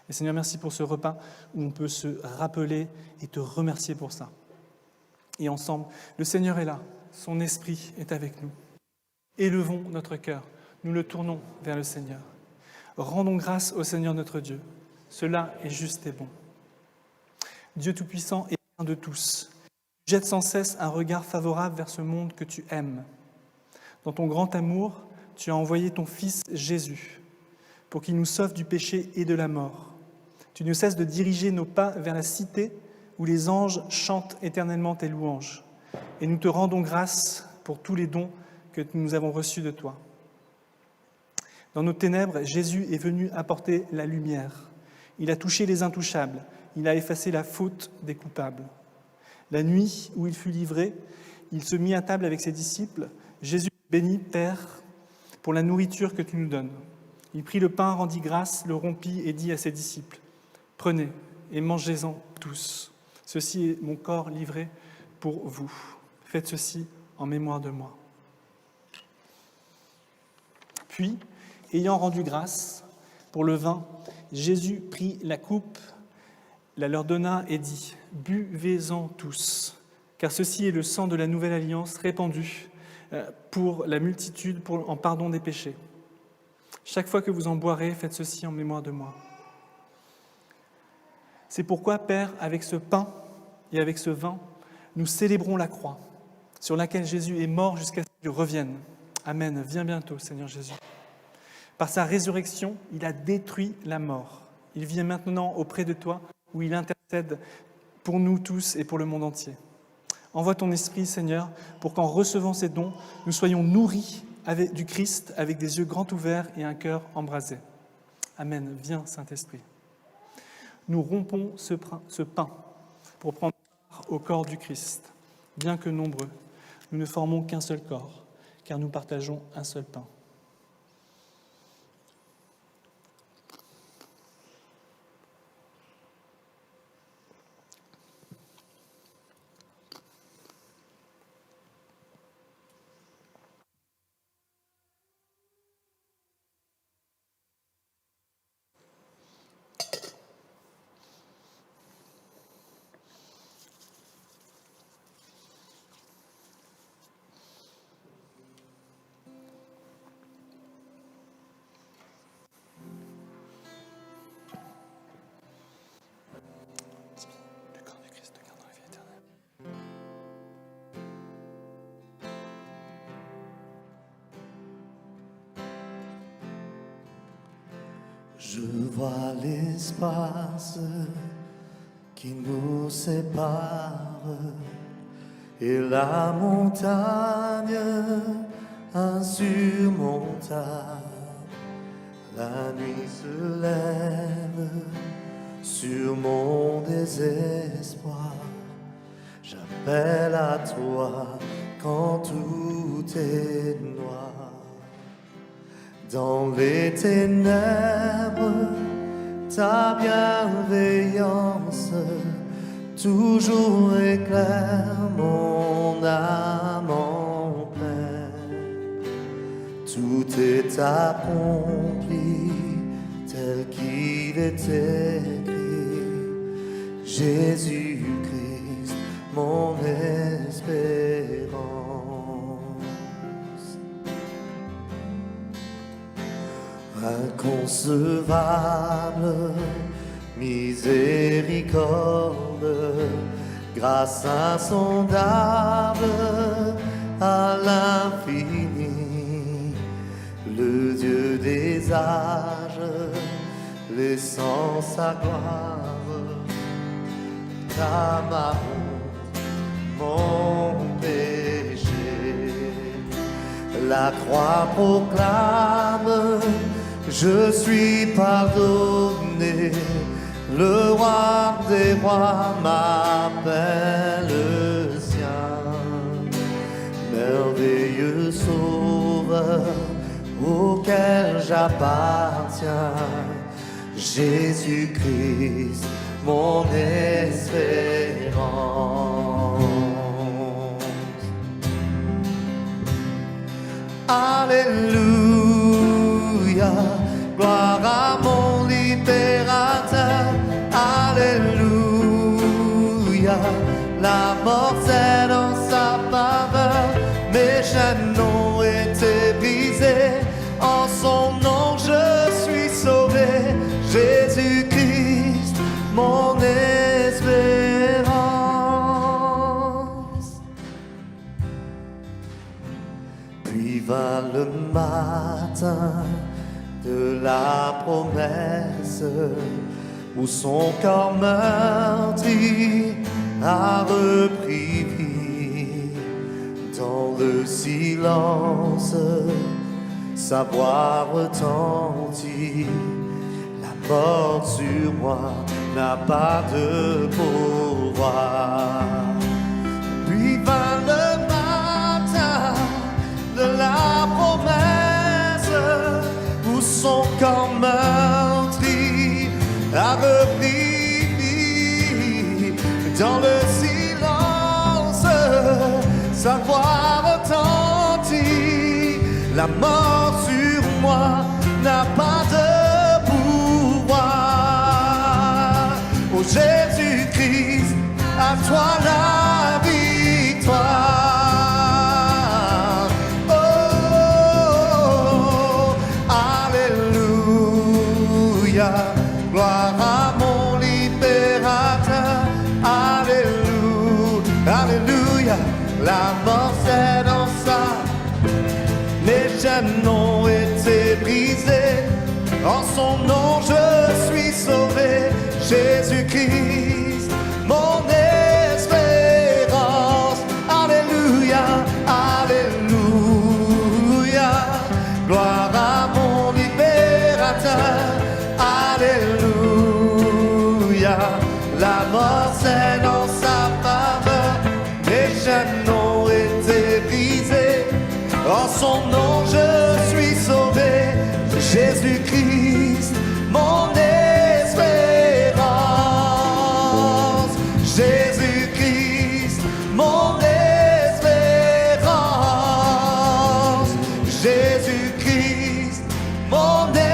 Et Seigneur, merci pour ce repas où on peut se rappeler et te remercier pour ça. Et ensemble, le Seigneur est là, son Esprit est avec nous. Élevons notre cœur, nous le tournons vers le Seigneur. Rendons grâce au Seigneur notre Dieu, cela est juste et bon. Dieu Tout-Puissant et Saint de tous, jette sans cesse un regard favorable vers ce monde que tu aimes. Dans ton grand amour, tu as envoyé ton Fils Jésus pour qu'il nous sauve du péché et de la mort. Tu ne cesses de diriger nos pas vers la cité où les anges chantent éternellement tes louanges. Et nous te rendons grâce pour tous les dons que nous avons reçus de toi. Dans nos ténèbres, Jésus est venu apporter la lumière. Il a touché les intouchables, il a effacé la faute des coupables. La nuit où il fut livré, il se mit à table avec ses disciples. Jésus bénit, Père, pour la nourriture que tu nous donnes. Il prit le pain, rendit grâce, le rompit et dit à ses disciples, « Prenez et mangez-en tous. Ceci est mon corps livré pour vous. Faites ceci en mémoire de moi. » Puis, ayant rendu grâce pour le vin, Jésus prit la coupe, la leur donna et dit, « Buvez-en tous, car ceci est le sang de la nouvelle alliance répandu pour la multitude en pardon des péchés. Chaque fois que vous en boirez, faites ceci en mémoire de moi. » C'est pourquoi, Père, avec ce pain et avec ce vin, nous célébrons la croix sur laquelle Jésus est mort jusqu'à ce qu'il revienne. Amen. Viens bientôt, Seigneur Jésus. Par sa résurrection, il a détruit la mort. Il vient maintenant auprès de toi, où il intercède pour nous tous et pour le monde entier. Envoie ton esprit, Seigneur, pour qu'en recevant ces dons, nous soyons nourris du Christ avec des yeux grands ouverts et un cœur embrasé. Amen. Viens, Saint-Esprit. Nous rompons ce pain pour prendre part au corps du Christ. Bien que nombreux, nous ne formons qu'un seul corps, car nous partageons un seul pain. Je vois l'espace qui nous sépare et la montagne insurmontable. La nuit se lève sur mon désespoir. J'appelle à toi quand tout est noir. Dans les ténèbres, ta bienveillance toujours éclaire mon âme en peine. Tout est accompli tel qu'il est écrit. Jésus-Christ, mon espérance. Inconcevable miséricorde, grâce insondable à l'infini, le Dieu des âges, laissant sa gloire, ta ma honte, mon péché. La croix proclame, je suis pardonné, le roi des rois m'appelle sien. Merveilleux sauveur auquel j'appartiens, Jésus-Christ, mon espérance. Alléluia, gloire à mon libérateur. Alléluia, la mort cède en sa faveur. Mes chaînes ont été brisées, en son nom je suis sauvé. Jésus-Christ, mon espérance. Puis vint le matin de la promesse, où son corps meurtri a repris vie. Dans le silence, sa voix retentit. La mort sur moi n'a pas de pouvoir. Puis vint le matin de la promesse, où son corps meurtri a repris vie. Dans le silence, sa voix retentit. La mort sur moi n'a pas de pouvoir. Oh Jésus-Christ, à toi la victoire. Oh, alléluia, gloire à mon libérateur. Alléluia, alléluia, la mort c'est dans ça. Les chaînes ont été brisées, en son nom je suis sauvé. Jésus-Christ, mon espérance. Alléluia, alléluia, gloire à mon libérateur. Alléluia, la mort c'est dans sa faveur. Les chaînes ont été brisées, en son nom je suis sauvé. Jésus-Christ, mon espérance. Jésus-Christ, mon espérance. Jésus-Christ, mon espérance.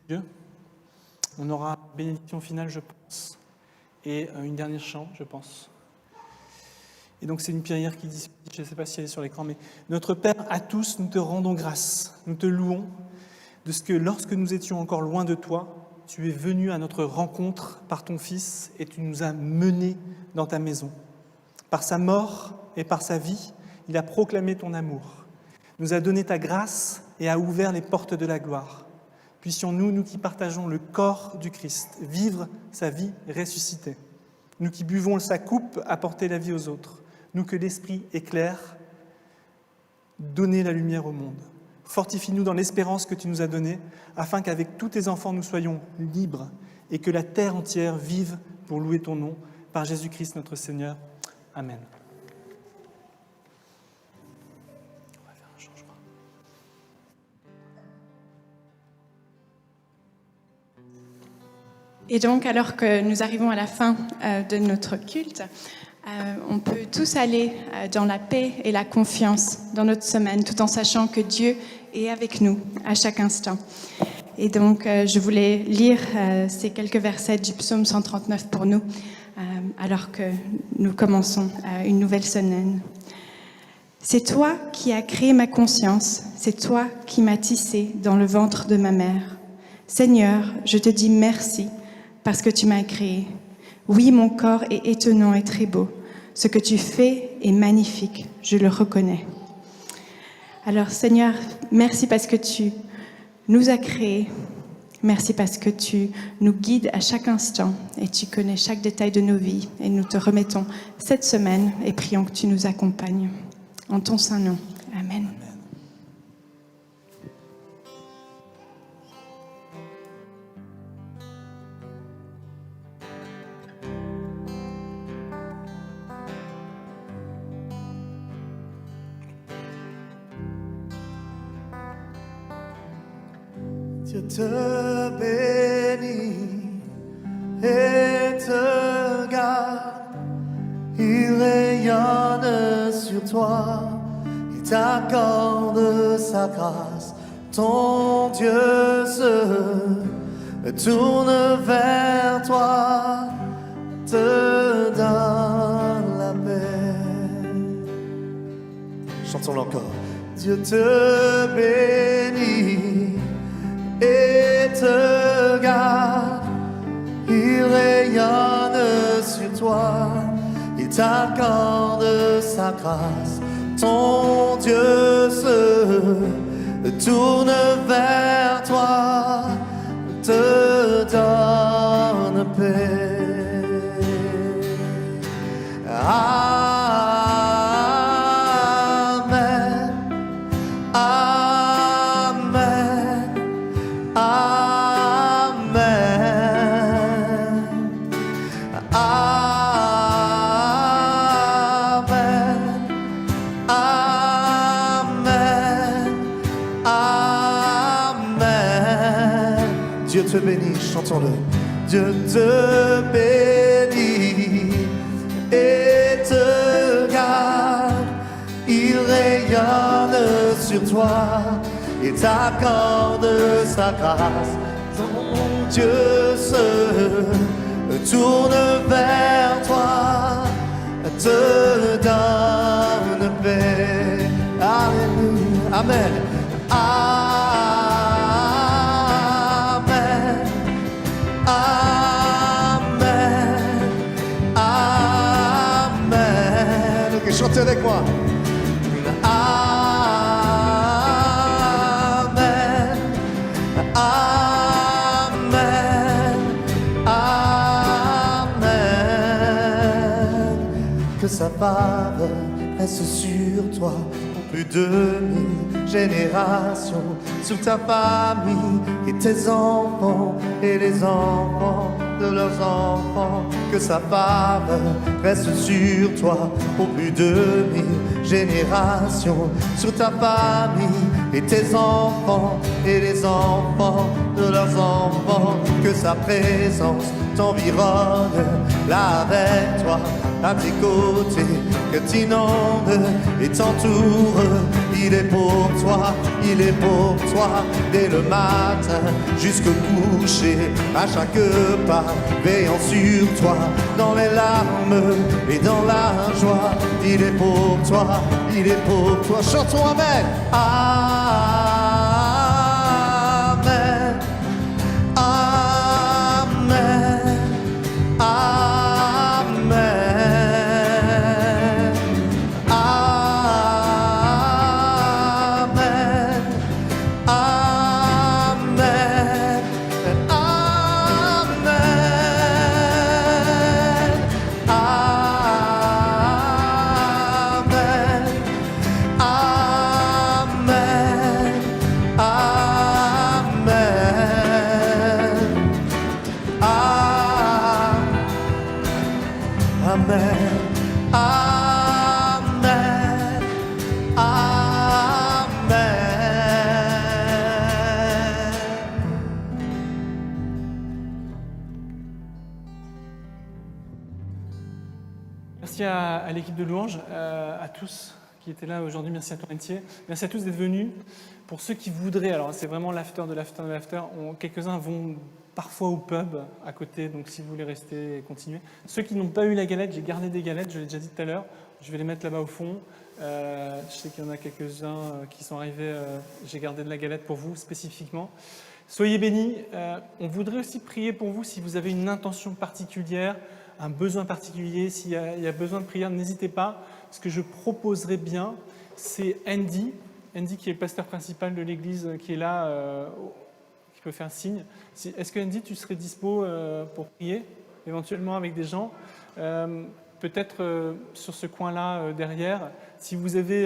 Dieu. On aura une bénédiction finale, je pense, et une dernière chant, je pense. Et donc c'est une prière qui dit, je ne sais pas si elle est sur l'écran, mais notre Père à tous, nous te rendons grâce, nous te louons de ce que lorsque nous étions encore loin de toi, tu es venu à notre rencontre par ton Fils et tu nous as menés dans ta maison. Par sa mort et par sa vie, il a proclamé ton amour, nous a donné ta grâce et a ouvert les portes de la gloire. Puissions-nous, nous qui partageons le corps du Christ, vivre sa vie ressuscitée. Nous qui buvons sa coupe, apporter la vie aux autres. Nous que l'Esprit éclaire, donner la lumière au monde. Fortifie-nous dans l'espérance que tu nous as donnée, afin qu'avec tous tes enfants nous soyons libres et que la terre entière vive pour louer ton nom, par Jésus-Christ notre Seigneur. Amen. On va faire un changement. Et donc, alors que nous arrivons à la fin de notre culte, on peut tous aller dans la paix et la confiance dans notre semaine, tout en sachant que Dieu est avec nous à chaque instant. Et donc, je voulais lire ces quelques versets du psaume 139 pour nous, alors que nous commençons une nouvelle semaine. C'est toi qui as créé ma conscience, c'est toi qui m'as tissé dans le ventre de ma mère. Seigneur, je te dis merci parce que tu m'as créé. Oui, mon corps est étonnant et très beau. Ce que tu fais est magnifique, je le reconnais. Alors Seigneur, merci parce que tu nous as créés. Merci parce que tu nous guides à chaque instant et tu connais chaque détail de nos vies. Et nous te remettons cette semaine et prions que tu nous accompagnes. En ton saint nom. Amen. Dieu te bénit et te garde, il rayonne sur toi et t'accorde sa grâce. Ton Dieu se tourne vers toi, te donne la paix. Chantons-le encore. Dieu te bénit et te garde. Il rayonne sur toi, il t'accorde sa grâce. Ton Dieu se tourne vers toi, te donne paix. Amen, amen, amen, amen, amen, amen. Dieu te bénit, chantons-le. Dieu te bénit et te garde. Il rayonne sur toi et t'accorde sa grâce. Ton Dieu se tourne vers toi, te donne paix. Alléluia. Amen. Amen. Amen. Amen. Ok, chantez avec moi. Amen. Amen. Amen. Que sa faveur reste sur toi pour plus de 1000 générations, sur ta famille et tes enfants et les enfants de leurs enfants. Que sa faveur reste sur toi pour plus de 1000 générations, sur ta famille et tes enfants et les enfants de leurs enfants. Que sa présence t'environne là avec toi, à tes côtés, que t'inonde et t'entoure. Il est pour toi, il est pour toi, dès le matin jusqu'au coucher, à chaque pas, veillant sur toi, dans les larmes et dans la joie. Il est pour toi, il est pour toi. Chantons Amen. Amen. Amen. Amen. Amen. Amen. Amen. Merci à l'équipe de louange, à tous qui étaient là aujourd'hui. Merci à toi, Entier. Merci à tous d'être venus. Pour ceux qui voudraient, alors c'est vraiment l'after de l'after de l'after, quelques-uns vont parfois au pub à côté, donc si vous voulez rester et continuer. Ceux qui n'ont pas eu la galette, j'ai gardé des galettes, je l'ai déjà dit tout à l'heure, je vais les mettre là-bas au fond. Je sais qu'il y en a quelques-uns qui sont arrivés, j'ai gardé de la galette pour vous spécifiquement. Soyez bénis. On voudrait aussi prier pour vous si vous avez une intention particulière, un besoin particulier, s'il y a besoin de prière, n'hésitez pas. Ce que je proposerais bien, c'est Andy qui est le pasteur principal de l'église, qui est là, qui peut faire signe. Est-ce que Andy, tu serais dispo pour prier, éventuellement avec des gens peut-être sur ce coin-là derrière. Si vous avez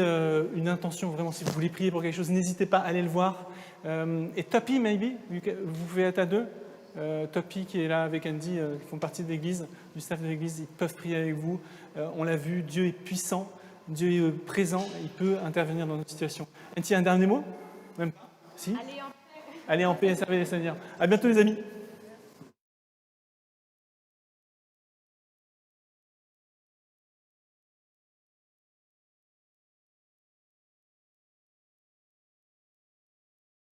une intention, vraiment, si vous voulez prier pour quelque chose, n'hésitez pas à aller le voir. Et Toppy, maybe, vu que vous pouvez être à deux. Toppy qui est là avec Andy, qui font partie de l'église, du staff de l'église, ils peuvent prier avec vous. On l'a vu, Dieu est puissant, Dieu est présent, il peut intervenir dans notre situation. Andy, un dernier mot? Même pas? Si? Allez en paix et servez les Seigneurs. À bientôt les amis.